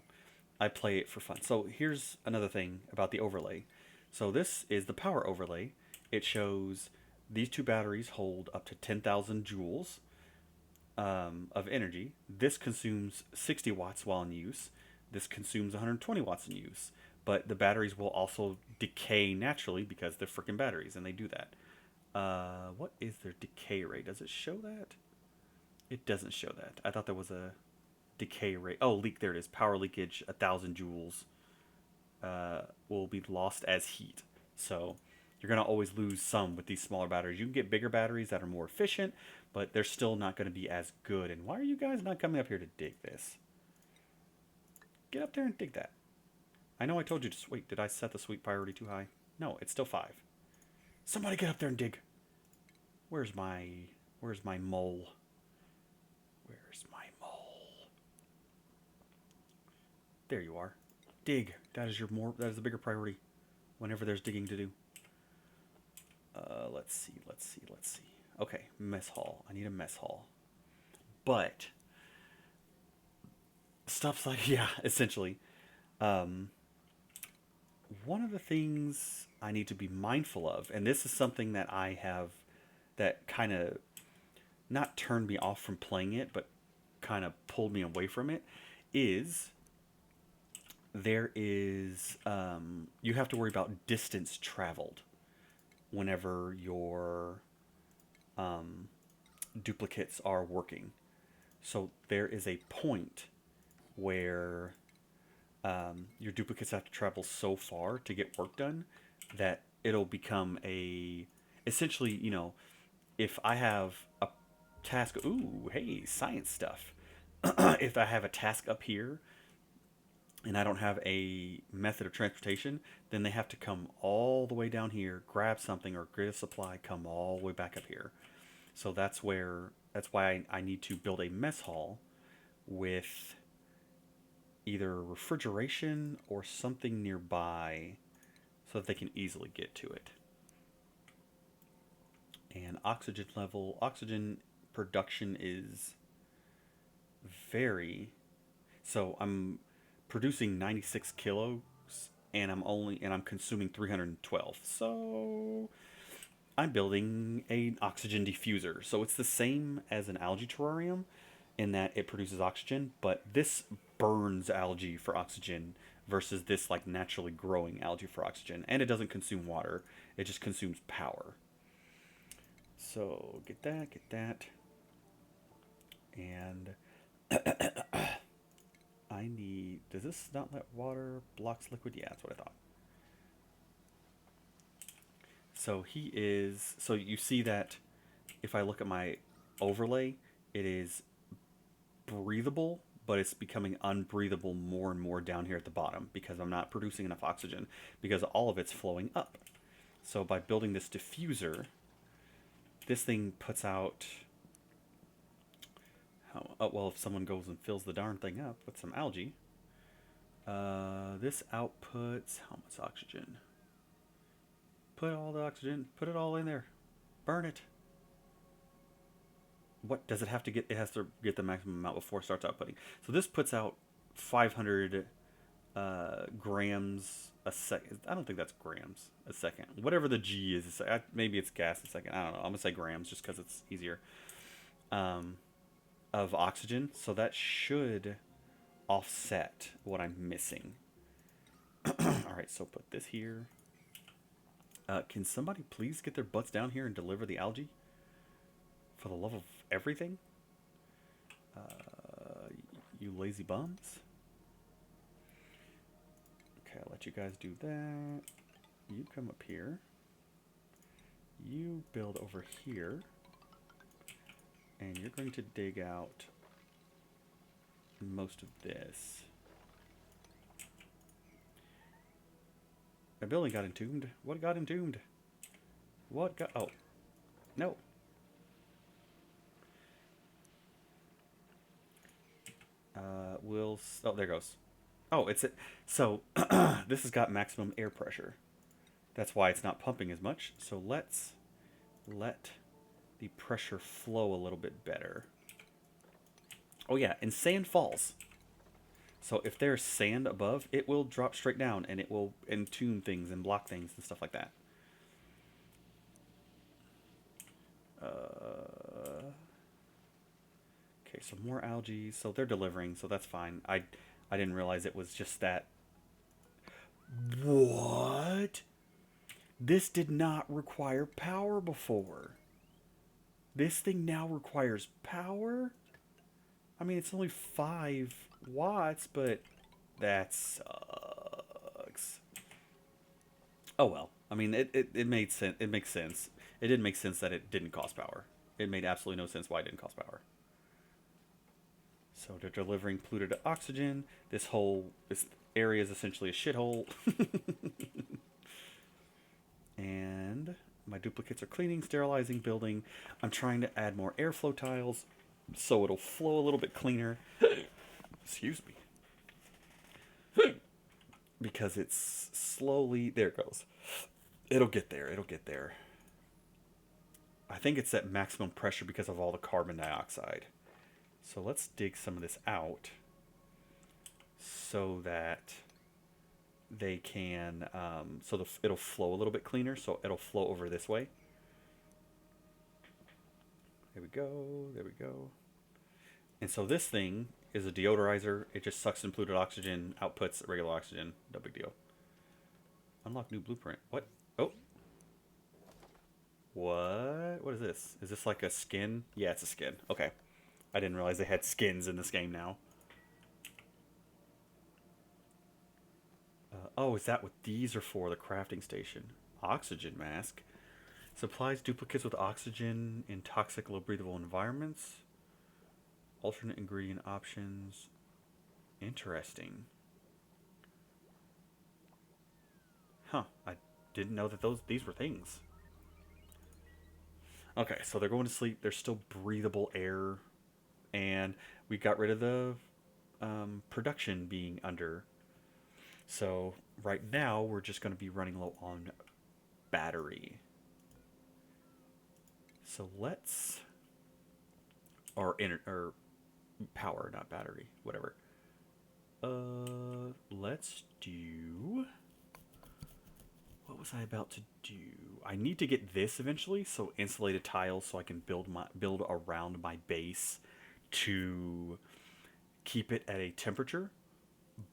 I play it for fun. So here's another thing about the overlay. So this is the power overlay. It shows these two batteries hold up to 10,000 joules of energy. This consumes 60 watts while in use. This consumes 120 watts in use. But the batteries will also decay naturally because they're freaking batteries, and they do that. What is their decay rate? Does it show that? It doesn't show that. I thought there was a decay rate. Oh, leak, there it is. Power leakage, 1,000 joules will be lost as heat. So you're going to always lose some with these smaller batteries. You can get bigger batteries that are more efficient, but they're still not going to be as good. And why are you guys not coming up here to dig this? Get up there and dig that. I know I told you to wait. Did I set the sweep priority too high? No, it's still 5. Somebody get up there and dig. Where's my mole? Where's my mole? There you are. Dig. That is the bigger priority whenever there's digging to do. Let's see. Okay, mess hall. I need a mess hall. But stuff's like, yeah, essentially. One of the things I need to be mindful of, and this is something that I have that kind of not turned me off from playing it, but kind of pulled me away from it, is there is you have to worry about distance traveled whenever your duplicates are working. So there is a point where your duplicates have to travel so far to get work done that it'll become essentially, if I have a task, ooh, hey, science stuff. If I have a task up here and I don't have a method of transportation, then they have to come all the way down here, grab something or get a supply, come all the way back up here. So that's why I need to build a mess hall with either refrigeration or something nearby so that they can easily get to it. And oxygen production is so I'm producing 96 kilos and I'm consuming 312. So I'm building an oxygen diffuser. So it's the same as an algae terrarium in that it produces oxygen, but this burns algae for oxygen versus this like naturally growing algae for oxygen. And it doesn't consume water. It just consumes power. So get that. And does this not let water blocks liquid? Yeah, that's what I thought. So so you see that if I look at my overlay, it is breathable, but it's becoming unbreathable more and more down here at the bottom because I'm not producing enough oxygen because all of it's flowing up. So by building this diffuser, this thing puts out, if someone goes and fills the darn thing up with some algae, this outputs how much oxygen? Put all the oxygen, put it all in there, burn it. What does it have to get? It has to get the maximum amount before it starts outputting. So this puts out 500 grams a second. I don't think that's grams a second. Whatever the G is, maybe it's gas a second. I don't know. I'm gonna say grams just because it's easier. Of oxygen, so that should offset what I'm missing. All right, so put this here. Can somebody please get their butts down here and deliver the algae? For the love of everything? You lazy bums. Okay, I'll let you guys do that. You come up here. You build over here. And you're going to dig out most of this. My building got entombed. What got entombed? What got... Oh. No. tiles. Oh, there goes. Oh, it's it. So this has got maximum air pressure. That's why it's not pumping as much. So let's let the pressure flow a little bit better. Oh yeah, and sand falls. So if there's sand above, it will drop straight down and it will entomb things and block things and stuff like that. Okay, so more algae. So they're delivering, so that's fine. I didn't realize it was just that. What? This did not require power before. This thing now requires power? I mean, it's only 5 watts, but that sucks. Oh well. I mean, it made sense. It makes sense. It didn't make sense that it didn't cost power. It made absolutely no sense why it didn't cost power. So they're delivering polluted oxygen. This area is essentially a shithole. And my duplicates are cleaning, sterilizing, building. I'm trying to add more airflow tiles so it'll flow a little bit cleaner. Excuse me. Because it's slowly... There it goes. It'll get there. It'll get there. I think it's at maximum pressure because of all the carbon dioxide. So let's dig some of this out so that they can... it'll flow a little bit cleaner, so it'll flow over this way. There we go. There we go. And so this thing is a deodorizer. It just sucks in polluted oxygen, outputs regular oxygen. No big deal. Unlock new blueprint. What? Oh. What? What is this? Is this like a skin? Yeah, it's a skin. Okay. I didn't realize they had skins in this game now. Oh, is that what these are for? The crafting station. Oxygen mask. Supplies duplicates with oxygen in toxic, low breathable environments. Alternate ingredient options. Interesting. Huh. I didn't know that these were things. Okay, so they're going to sleep. There's still breathable air. And we got rid of the production being under. So right now we're just going to be running low on battery. So let's... Or power, not battery. Whatever. Let's do... What was I about to do? I need to get this eventually, so insulated tiles so I can build around my base to keep it at a temperature.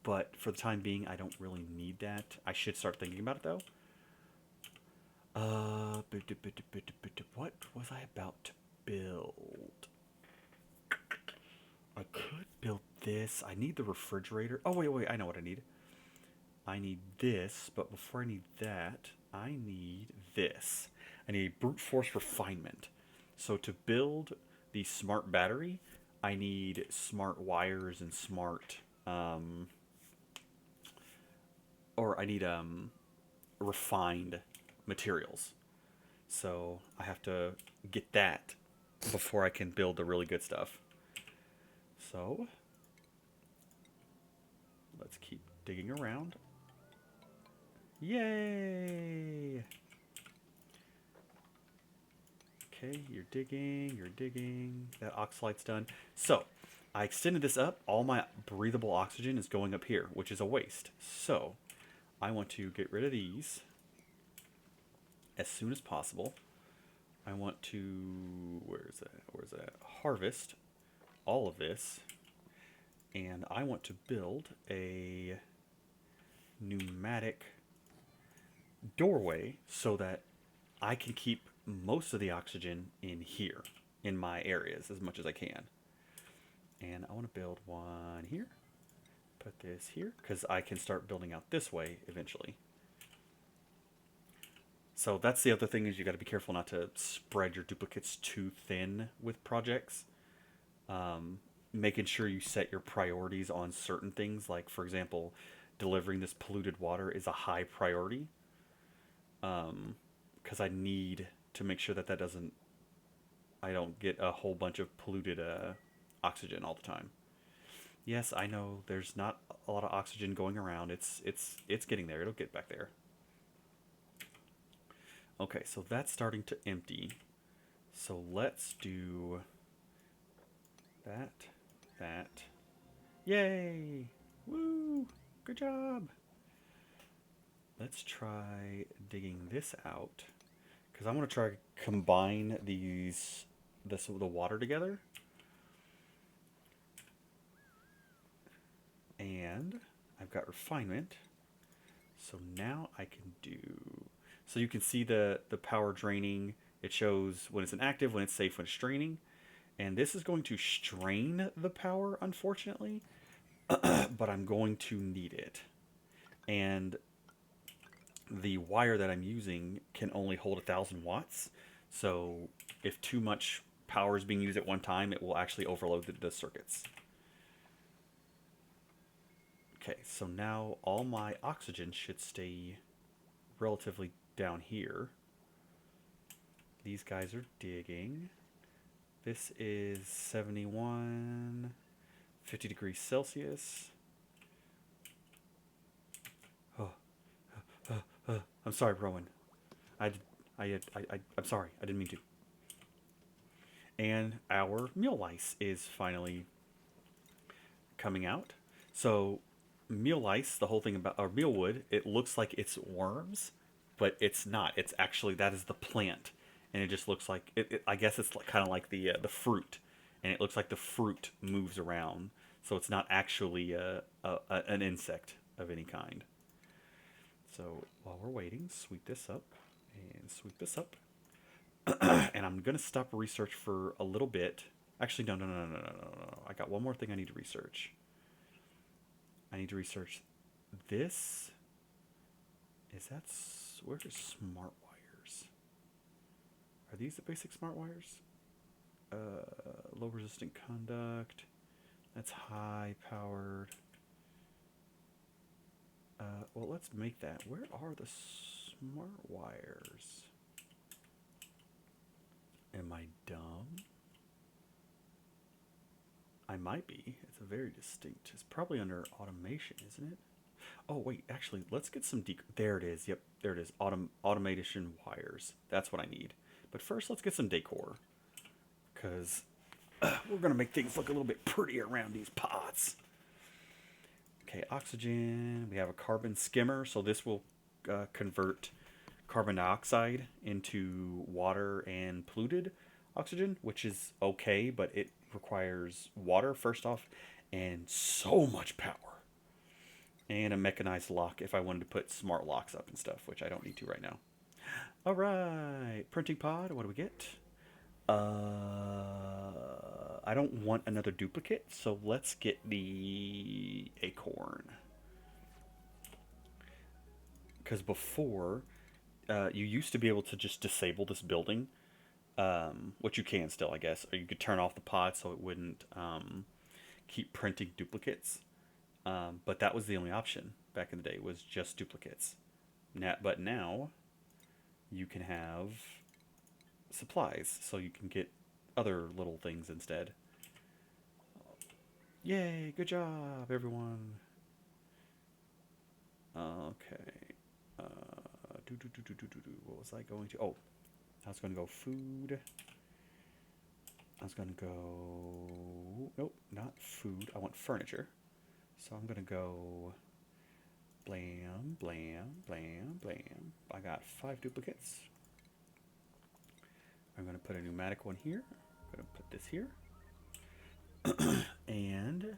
But for the time being, I don't really need that. I should start thinking about it though. What was I about to build? I could build this. I need the refrigerator. Oh, wait. I know what I need. I need this, but before I need that, I need this. I need brute force refinement. So to build the smart battery, I need smart wires and smart... or I need refined materials. So I have to get that before I can build the really good stuff. So let's keep digging around. Yay! Okay, you're digging. That oxalite's done. So I extended this up. All my breathable oxygen is going up here, which is a waste. So I want to get rid of these as soon as possible. I want to... Where's that? Harvest all of this. And I want to build a pneumatic doorway so that I can keep most of the oxygen in here, in my areas, as much as I can. And I want to build one here. Put this here, because I can start building out this way eventually. So that's the other thing, is you got to be careful not to spread your duplicates too thin with projects. Making sure you set your priorities on certain things, like for example, delivering this polluted water is a high priority. Because I need to make sure that I don't get a whole bunch of polluted oxygen all the time. Yes, I know there's not a lot of oxygen going around. It's getting there. It'll get back there. Okay, so that's starting to empty. So let's do that, that. Yay! Woo! Good job! Let's try digging this out. Because I want to try to combine the water together. And I've got refinement. So now I can do... So you can see the power draining. It shows when it's inactive, when it's safe, when it's draining. And this is going to strain the power, unfortunately. But I'm going to need it. And the wire that I'm using can only hold 1,000 watts. So if too much power is being used at one time, it will actually overload the circuits. Okay, so now all my oxygen should stay relatively down here. These guys are digging. This is 71, 50 degrees Celsius. Oh, I'm sorry, Rowan. I'm sorry. I didn't mean to. And our meal lice is finally coming out. So meal lice, the whole thing about our mealwood, it looks like it's worms, but it's not. It's actually that is the plant, and it just looks like I guess it's kind of like the fruit, and it looks like the fruit moves around. So it's not actually an insect of any kind. So while we're waiting, sweep this up and sweep this up, and I'm gonna stop research for a little bit. Actually, no. I got one more thing I need to research. I need to research this. Where are smart wires? Are these the basic smart wires? Low resistant conduct. That's high powered. Well, let's make that. Where are the smart wires? Am I dumb? I might be. It's a very distinct. It's probably under automation, isn't it? Oh wait, actually, let's get some. There it is. Yep, there it is. Automation wires. That's what I need. But first, let's get some decor, because we're gonna make things look a little bit prettier around these pots. Okay, oxygen. We have a carbon skimmer, so this will convert carbon dioxide into water and polluted oxygen, which is okay, but it requires water first off, and so much power. And a mechanized lock if I wanted to put smart locks up and stuff, which I don't need to right now. All right, printing pod. What do we get? I don't want another duplicate, so let's get the acorn. Because before, you used to be able to just disable this building, which you can still, I guess, or you could turn off the pod so it wouldn't keep printing duplicates. But that was the only option back in the day, was just duplicates. But now you can have supplies, so you can get other little things instead. Yay, good job, everyone. Okay. What was I going to? Oh, I was going to go food. I was going to go... Nope, not food. I want furniture. So I'm going to go... Blam, blam, blam, blam. I got 5 duplicates. I'm going to put a pneumatic one here. I'm going to put this here. And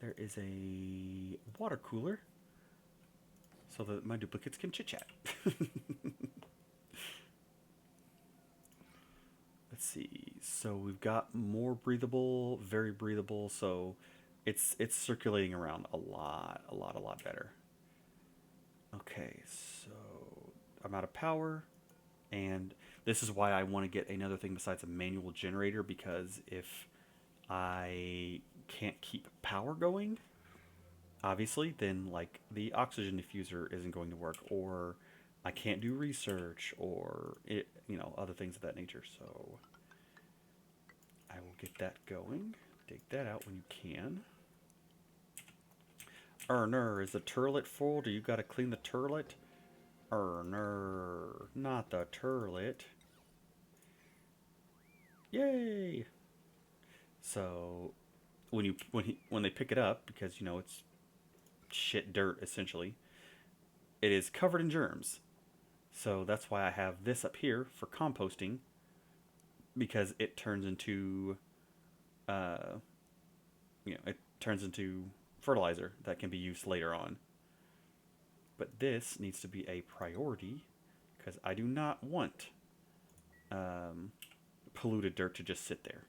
there is a water cooler so that my duplicates can chit-chat. Let's see. So we've got more breathable, very breathable. So it's circulating around a lot better. Okay, so I'm out of power, and this is why I want to get another thing besides a manual generator, because if I can't keep power going, obviously, then like the oxygen diffuser isn't going to work, or I can't do research, or other things of that nature. So I will get that going. Dig that out when you can. Erner, is the turlet full? Do you gotta clean the turlet? Erner, not the turlet. Yay! So when they pick it up, because you know it's shit dirt essentially, it is covered in germs. So that's why I have this up here for composting, because it turns into, it turns into fertilizer that can be used later on. But this needs to be a priority because I do not want polluted dirt to just sit there.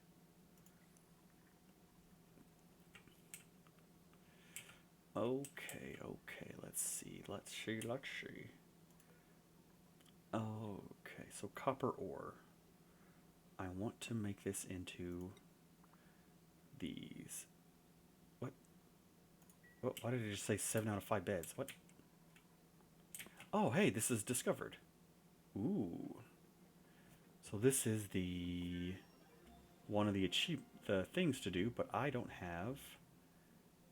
Okay, let's see. Okay, so copper ore. I want to make this into these. What? Oh, why did it just say 7 out of 5 beds? What? Oh, hey, this is discovered. Ooh. So this is the one of the things to do, but I don't have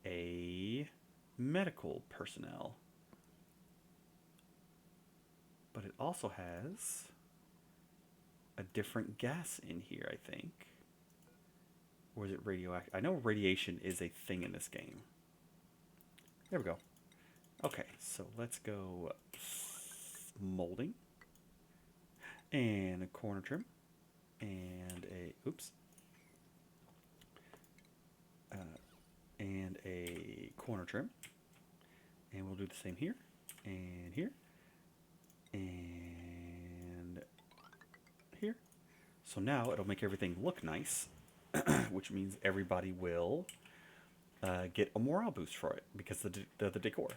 a medical personnel. But it also has a different gas in here, I think. Or is it radioactive? I know radiation is a thing in this game. There we go. Okay, so let's go molding. And a corner trim. And a, oops. And a corner trim. And we'll do the same here. And here. And here. So now it'll make everything look nice, which means everybody will get a morale boost for it because of the decor.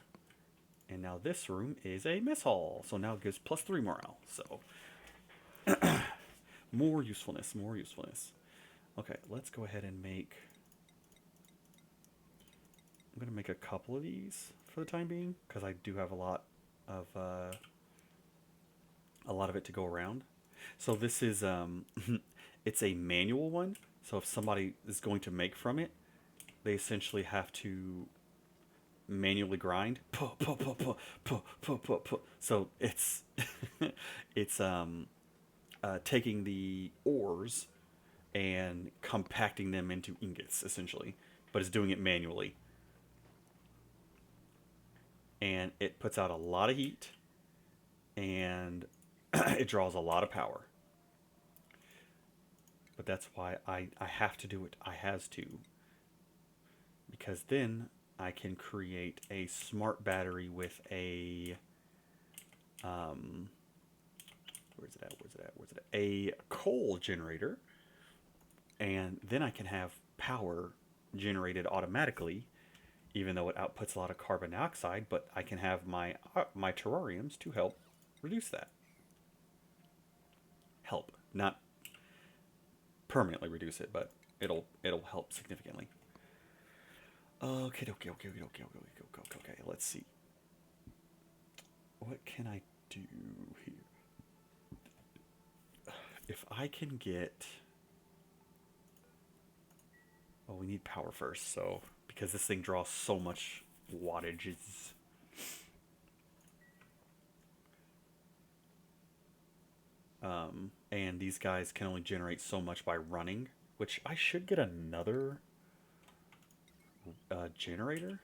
And now this room is a mess hall, so now it gives +3 morale. So more usefulness. Okay, let's go ahead and make. I'm gonna make a couple of these for the time being because I do have a lot of it to go around. So this is it's a manual one. So if somebody is going to make from it, they essentially have to manually grind. So it's it's taking the ores and compacting them into ingots essentially, but it's doing it manually. And it puts out a lot of heat and it draws a lot of power. But that's why I have to do it. I has to. Because then I can create a smart battery with a where's it at? A coal generator. And then I can have power generated automatically, even though it outputs a lot of carbon dioxide, but I can have my terrariums to help reduce that. Help, not permanently reduce it, but it'll help significantly. Okay. Let's see. What can I do here? If I can get, well, we need power first, so because this thing draws so much wattages. And these guys can only generate so much by running, which I should get another generator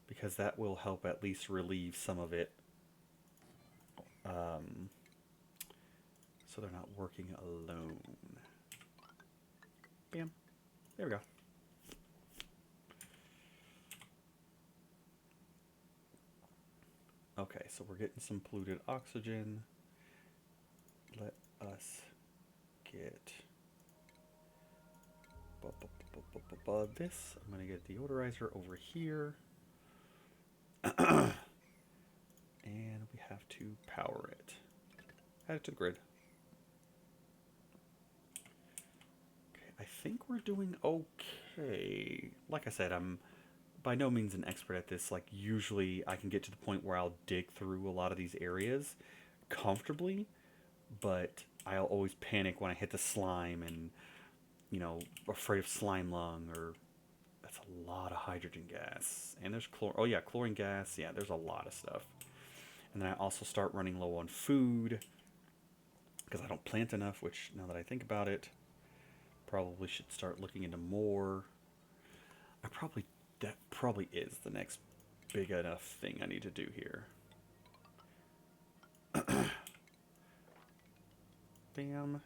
because that will help at least relieve some of it. So they're not working alone. Bam. There we go. Okay, so we're getting some polluted oxygen. Let us get this. I'm going to get a deodorizer over here. And we have to power it. Add it to the grid. Okay, I think we're doing okay. Like I said, I'm by no means an expert at this. Like, usually I can get to the point where I'll dig through a lot of these areas comfortably, but I'll always panic when I hit the slime and you know, afraid of slime lung, or that's a lot of hydrogen gas. And there's oh yeah, chlorine gas. Yeah, there's a lot of stuff. And then I also start running low on food because I don't plant enough, which now that I think about it, probably should start looking into more. That probably is the next big enough thing I need to do here. Bam.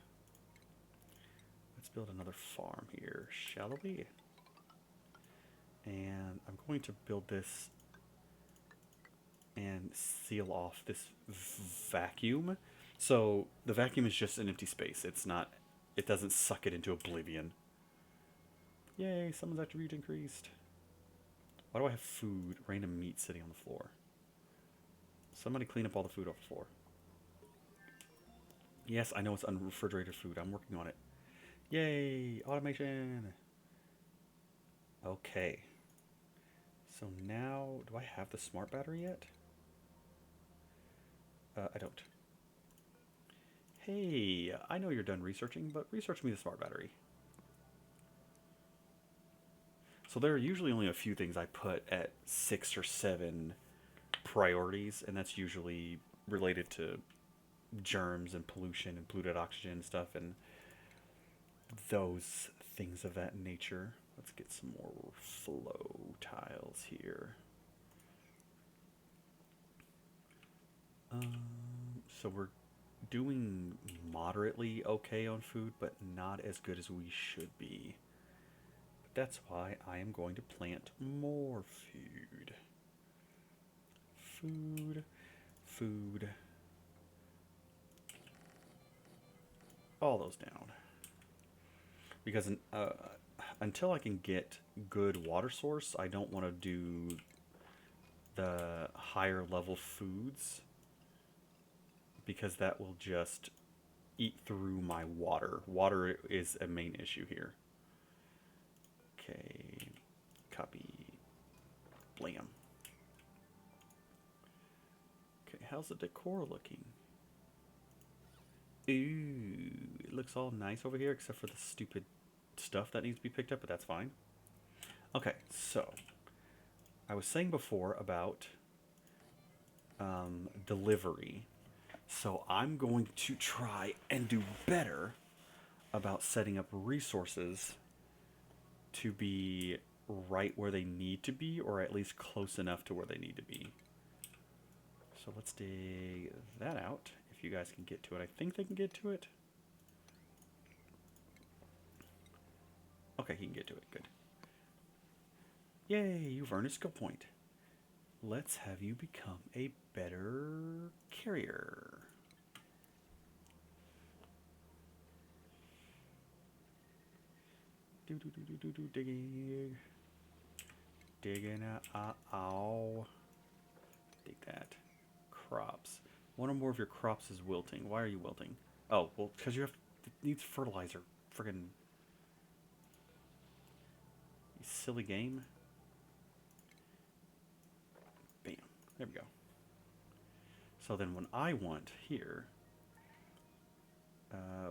Let's build another farm here, shall we? And I'm going to build this and seal off this vacuum. So the vacuum is just an empty space. It's not, it doesn't suck it into oblivion. Yay, someone's attribute increased. Why do I have food, random meat sitting on the floor? Somebody clean up all the food off the floor. Yes, I know it's unrefrigerated food. I'm working on it. Yay, automation. Okay. So now, do I have the smart battery yet? I don't. Hey, I know you're done researching, but research me the smart battery. So there are usually only a few things I put at 6 or 7 priorities, and that's usually related to germs and pollution and polluted oxygen and stuff and those things of that nature. Let's get some more flow tiles here. So we're doing moderately okay on food, but not as good as we should be. But that's why I am going to plant more food. Food. All those down. Because until I can get good water source, I don't want to do the higher level foods, because that will just eat through my water. Water is a main issue here. Okay, copy, blam. Okay, how's the decor looking? Ooh, it looks all nice over here except for the stupid stuff that needs to be picked up, but that's fine. Okay, so I was saying before about delivery. So I'm going to try and do better about setting up resources to be right where they need to be, or at least close enough to where they need to be. So let's dig that out. If you guys can get to it. I think they can get to it. Okay, he can get to it. Good. Yay, you've earned a skill point. Let's have you become a better carrier. Digging. Digging out. Ow. Dig that. Crops. One or more of your crops is wilting. Why are you wilting? Oh, well, because it needs fertilizer. Friggin' silly game. Bam. There we go. So then when I want here,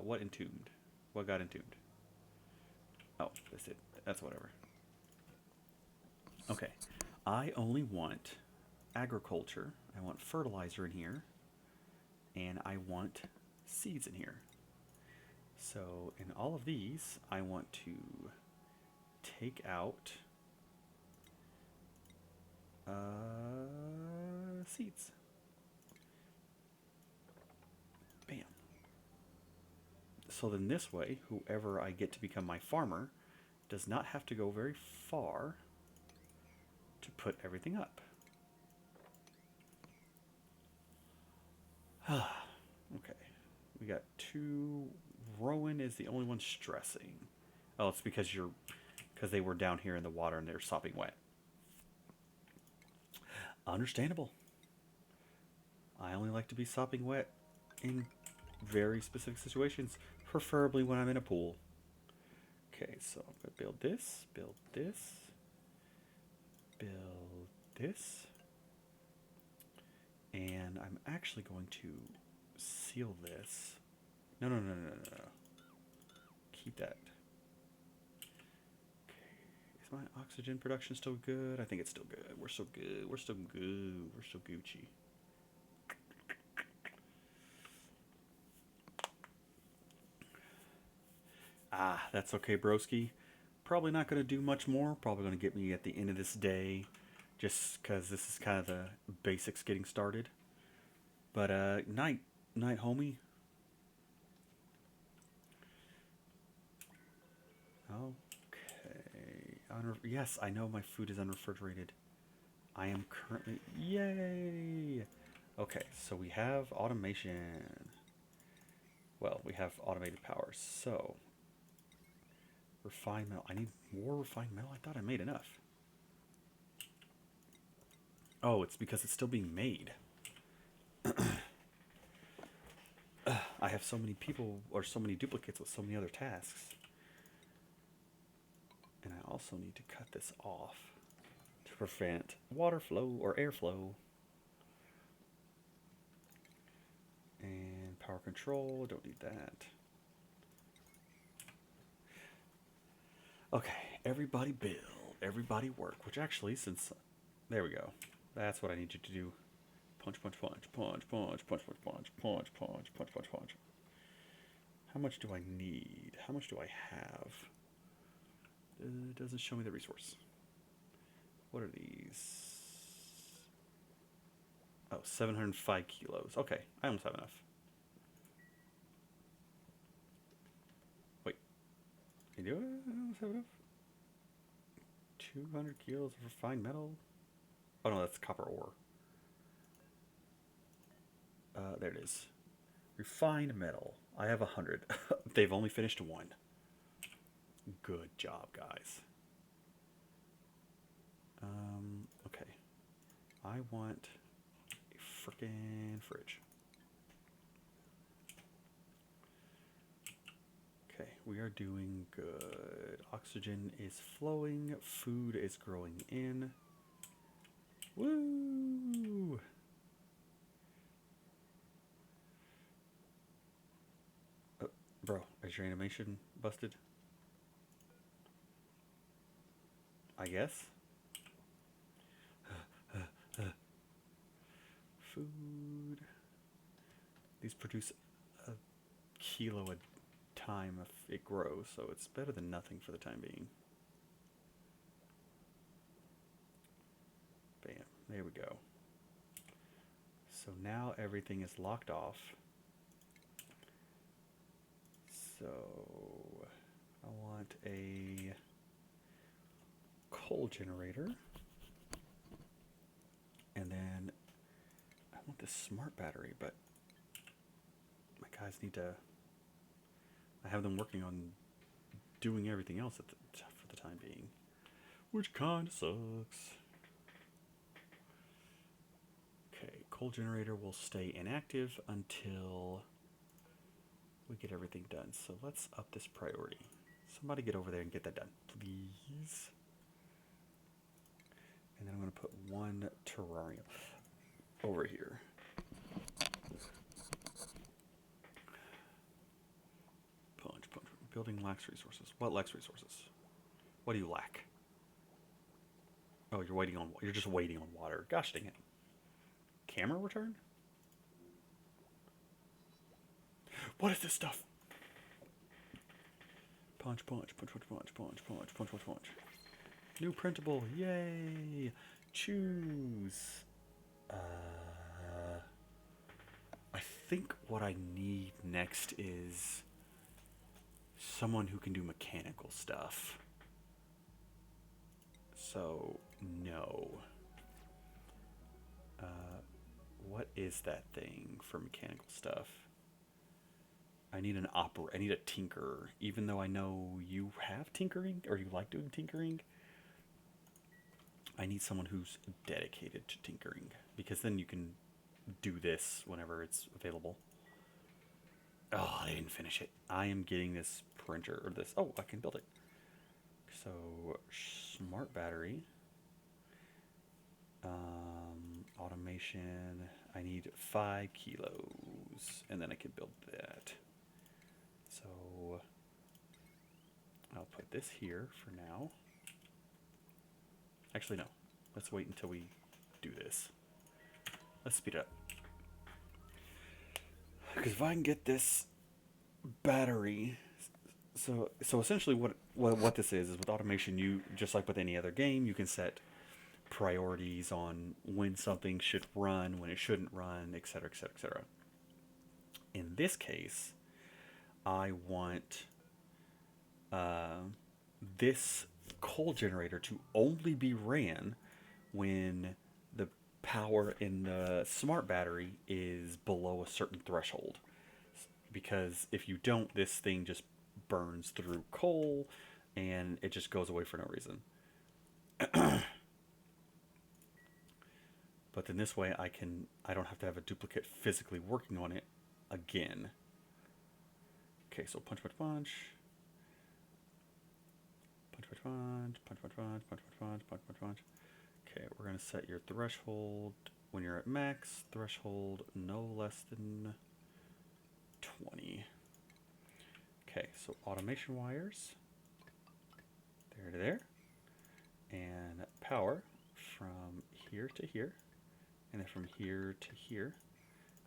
what entombed? What got entombed? Oh, that's it. That's whatever. Okay. I only want agriculture. I want fertilizer in here. And I want seeds in here. So in all of these, I want to take out seeds. Bam. So then this way, whoever I get to become my farmer does not have to go very far to put everything up. Okay. We got 2. Rowan is the only one stressing. Oh, it's because they were down here in the water and they're sopping wet. Understandable. I only like to be sopping wet in very specific situations, preferably when I'm in a pool. Okay, so I'm going to build this, build this, build this. And I'm actually going to seal this. No. Keep that. my oxygen production still good? I think it's still good. We're still good. We're still good. We're still Gucci. Ah, that's okay, broski. Probably not going to do much more. Probably going to get me at the end of this day, just because this is kind of the basics getting started. But night, homie. Okay. Yes, I know my food is unrefrigerated. I am currently. Yay! Okay, so we have automation. Well, we have automated power. So, refined metal. I need more refined metal. I thought I made enough. Oh, it's because it's still being made. I have so many people or so many duplicates with so many other tasks. And I also need to cut this off to prevent water flow or airflow. And power control, don't need that. Okay, everybody build, everybody work, which actually, since, there we go. That's what I need you to do. Punch, punch, punch, punch, punch, punch, punch, punch, punch, punch, punch, punch, punch. How much do I need? How much do I have? It doesn't show me the resource. What are these? Oh, 705 kilos. Okay, I almost have enough. Wait. You do it? I almost have enough. 200 kilos of refined metal? Oh no, that's copper ore. There it is. Refined metal. I have 100. They've only finished one. Good job, guys. Okay. I want a frickin' fridge. Okay, we are doing good. Oxygen is flowing. Food is growing in. Woo! Bro, is your animation busted? I guess. Food. These produce a kilo a time if it grows, so it's better than nothing for the time being. Bam. There we go. So now everything is locked off. So I want a coal generator. And then I want this smart battery, but my guys need to... I have them working on doing everything else for the time being, which kind of sucks. Okay, coal generator will stay inactive until we get everything done. So let's up this priority. Somebody get over there and get that done, please. And then I'm going to put one terrarium over here. Punch, punch. Building lacks resources. What lacks resources? What do you lack? Oh, you're just waiting on water. Gosh dang it. Camera return? What is this stuff? Punch, punch, punch, punch, punch, punch, punch, punch, punch, punch. New printable, yay! Choose. I think what I need next is someone who can do mechanical stuff. So, no. What is that thing for mechanical stuff? I need I need a tinkerer. Even though I know you have tinkering, or you like doing tinkering, I need someone who's dedicated to tinkering, because then you can do this whenever it's available. Oh, I didn't finish it. I am getting this printer, or this... Oh, I can build it. So, smart battery. Automation. I need 5 kilos, and then I can build that. So, I'll put this here for now. Actually, no. Let's wait until we do this. Let's speed it up. Because if I can get this battery... So essentially what this is with automation, you, just like with any other game, you can set priorities on when something should run, when it shouldn't run, etc., etc., etc. In this case, I want this coal generator to only be ran when the power in the smart battery is below a certain threshold. Because if you don't, this thing just burns through coal and it just goes away for no reason. But then this way I don't have to have a duplicate physically working on it again. Okay, so punch, punch, punch. Punch, punch, punch, punch, punch, punch, punch, punch, punch, punch, punch. Okay, we're gonna set your threshold when you're at max. Threshold no less than 20. Okay, so automation wires. There to there. And power from here to here. And then from here to here.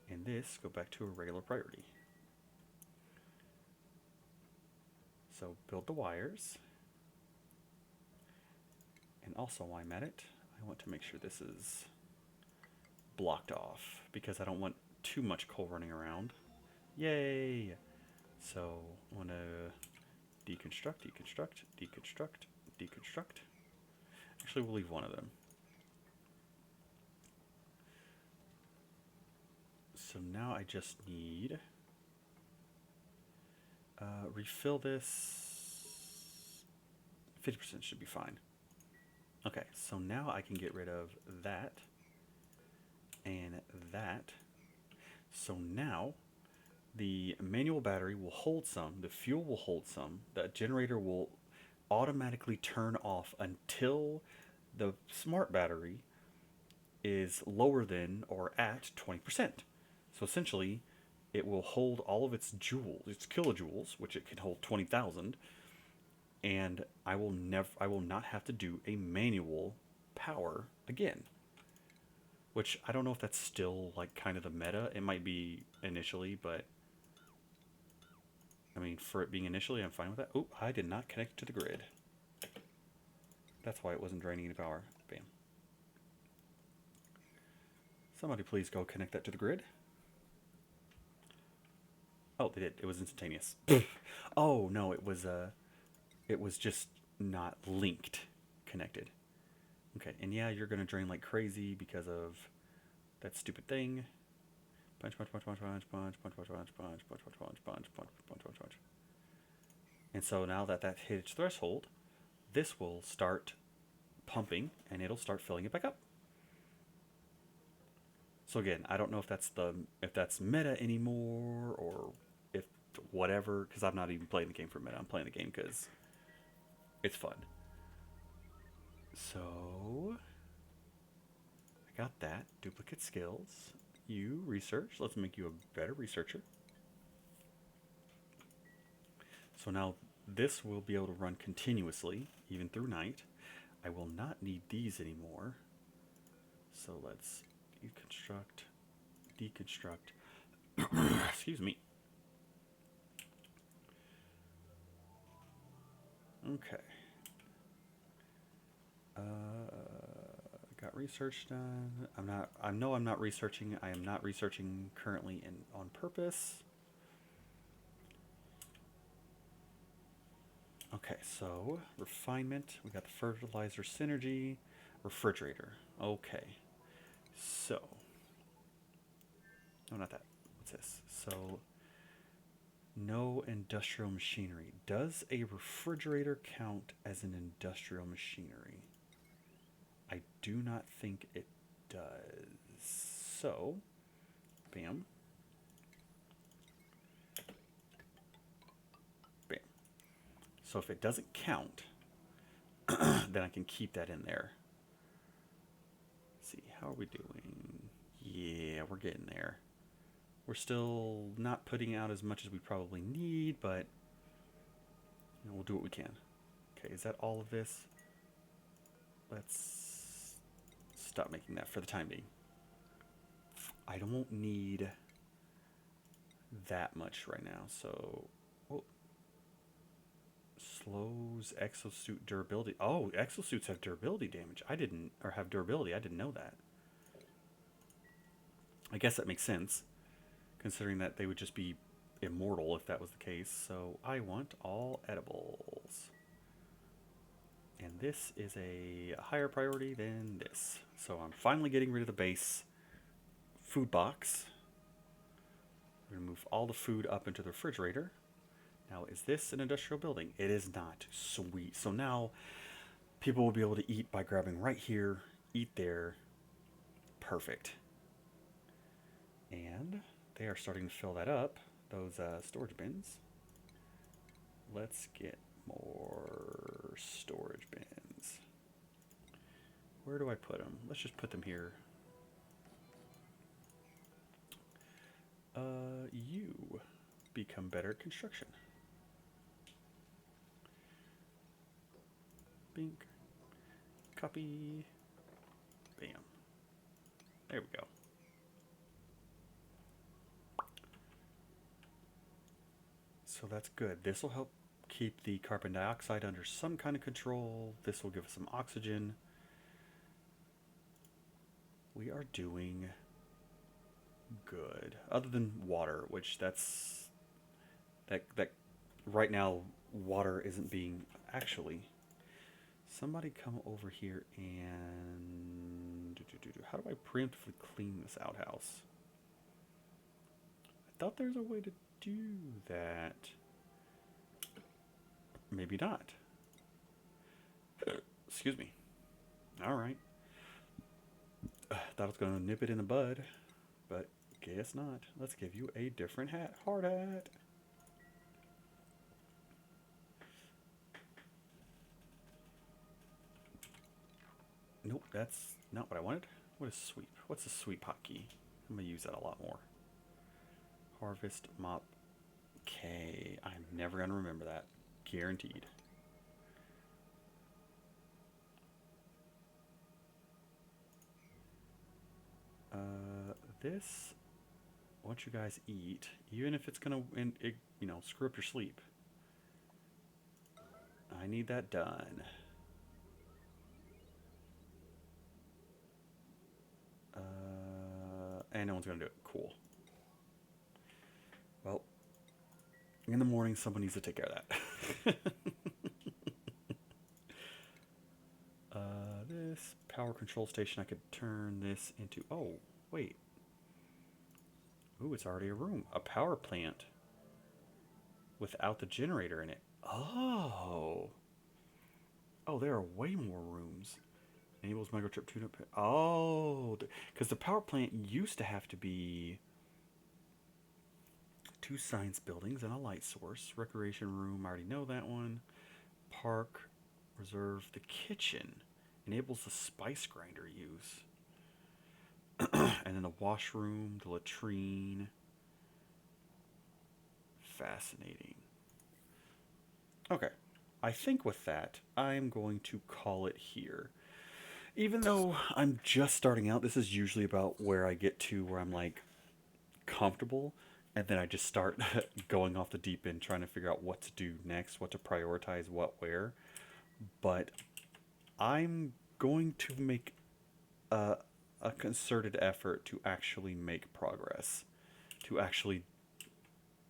And this go back to a regular priority. So build the wires. And also while I'm at it, I want to make sure this is blocked off because I don't want too much coal running around. Yay! So I want to deconstruct, deconstruct, deconstruct, deconstruct. Actually, we'll leave one of them. So now I just need refill this. 50% should be fine. Okay, so now I can get rid of that and that. So now the manual battery will hold some, the fuel will hold some, the generator will automatically turn off until the smart battery is lower than or at 20%. So essentially, it will hold all of its joules, its kilojoules, which it can hold 20,000, and I will not have to do a manual power again. Which I don't know if that's still like kind of the meta. It might be initially, but I mean, for it being initially, I'm fine with that. Oh, I did not connect to the grid. That's why it wasn't draining any power. Bam. Somebody please go connect that to the grid. Oh, they did. It was instantaneous. Oh no, it was just not linked, connected. Okay, and yeah, you're gonna drain like crazy because of that stupid thing. Punch, punch, punch, punch, punch, punch, punch, punch, punch, punch, punch, punch, punch, punch, punch, punch, punch, punch. And so now that that hit its threshold, this will start pumping and it'll start filling it back up. So again, I don't know if that's meta anymore or if whatever, because I'm not even playing the game for meta. I'm playing the game because it's fun. So I got that. Duplicate skills. You research. Let's make you a better researcher. So now this will be able to run continuously, even through night. I will not need these anymore. So let's deconstruct. Excuse me. Okay. Got research done. I'm not researching. I am not researching currently on purpose. Okay, so refinement. We got the fertilizer synergy, refrigerator. Okay, so no, not that. What's this? So no industrial machinery. Does a refrigerator count as an industrial machinery? I do not think it does. So, bam. Bam. So if it doesn't count, then I can keep that in there. Let's see, how are we doing? Yeah, we're getting there. We're still not putting out as much as we probably need, but we'll do what we can. Okay, is that all of this? Let's stop making that for the time being. I don't need that much right now, so... Oh. Slows exosuit durability. Oh, exosuits have durability damage. I didn't... Or have durability. I didn't know that. I guess that makes sense, considering that they would just be immortal if that was the case. So I want all edibles. And this is a higher priority than this. So I'm finally getting rid of the base food box. We're going to move all the food up into the refrigerator. Now, is this an industrial building? It is not. Sweet. So now people will be able to eat by grabbing right here, eat there. Perfect. And they are starting to fill that up, those storage bins. Let's get more storage bins. Where do I put them? Let's just put them here. You become better at construction. Bink. Copy. Bam. There we go. So that's good. This will help keep the carbon dioxide under some kind of control. This will give us some oxygen. We are doing good. Other than water, which that's... That right now, water isn't being... Actually, somebody come over here and... How do I preemptively clean this outhouse? I thought there's a way to do that. Maybe not. Excuse me. Alright. Thought I was going to nip it in the bud, but guess not. Let's give you a different hat. Hard hat. Nope, that's not what I wanted. What is sweep? What's a sweep hotkey? I'm going to use that a lot more. Harvest mop K. I'm never going to remember that. Guaranteed. This, once you guys eat, even if it's going to, you know, screw up your sleep, I need that done. And no one's going to do it. Cool. Well, in the morning, someone needs to take care of that. This power control station, I could turn this into... Oh, wait. Ooh, it's already a room. A power plant without the generator in it. Oh. Oh, there are way more rooms. Enables microchip tune-up. Oh, because the power plant used to have to be 2 science buildings and a light source. Recreation room, I already know that one. Park, reserve, the kitchen. Enables the spice grinder use. And then the washroom, the latrine. Fascinating. Okay. I think with that, I'm going to call it here. Even though I'm just starting out, this is usually about where I get to where I'm like comfortable. And then I just start going off the deep end, trying to figure out what to do next, what to prioritize, what where. But I'm going to make a concerted effort to actually make progress, to actually,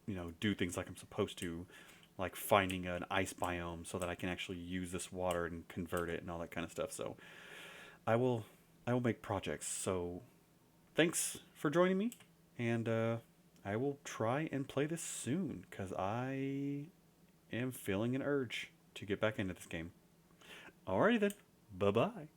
you know, do things like I'm supposed to, like finding an ice biome so that I can actually use this water and convert it and all that kind of stuff. So I will make projects. So thanks for joining me, and I will try and play this soon because I am feeling an urge to get back into this game. Alrighty then. Bye-bye.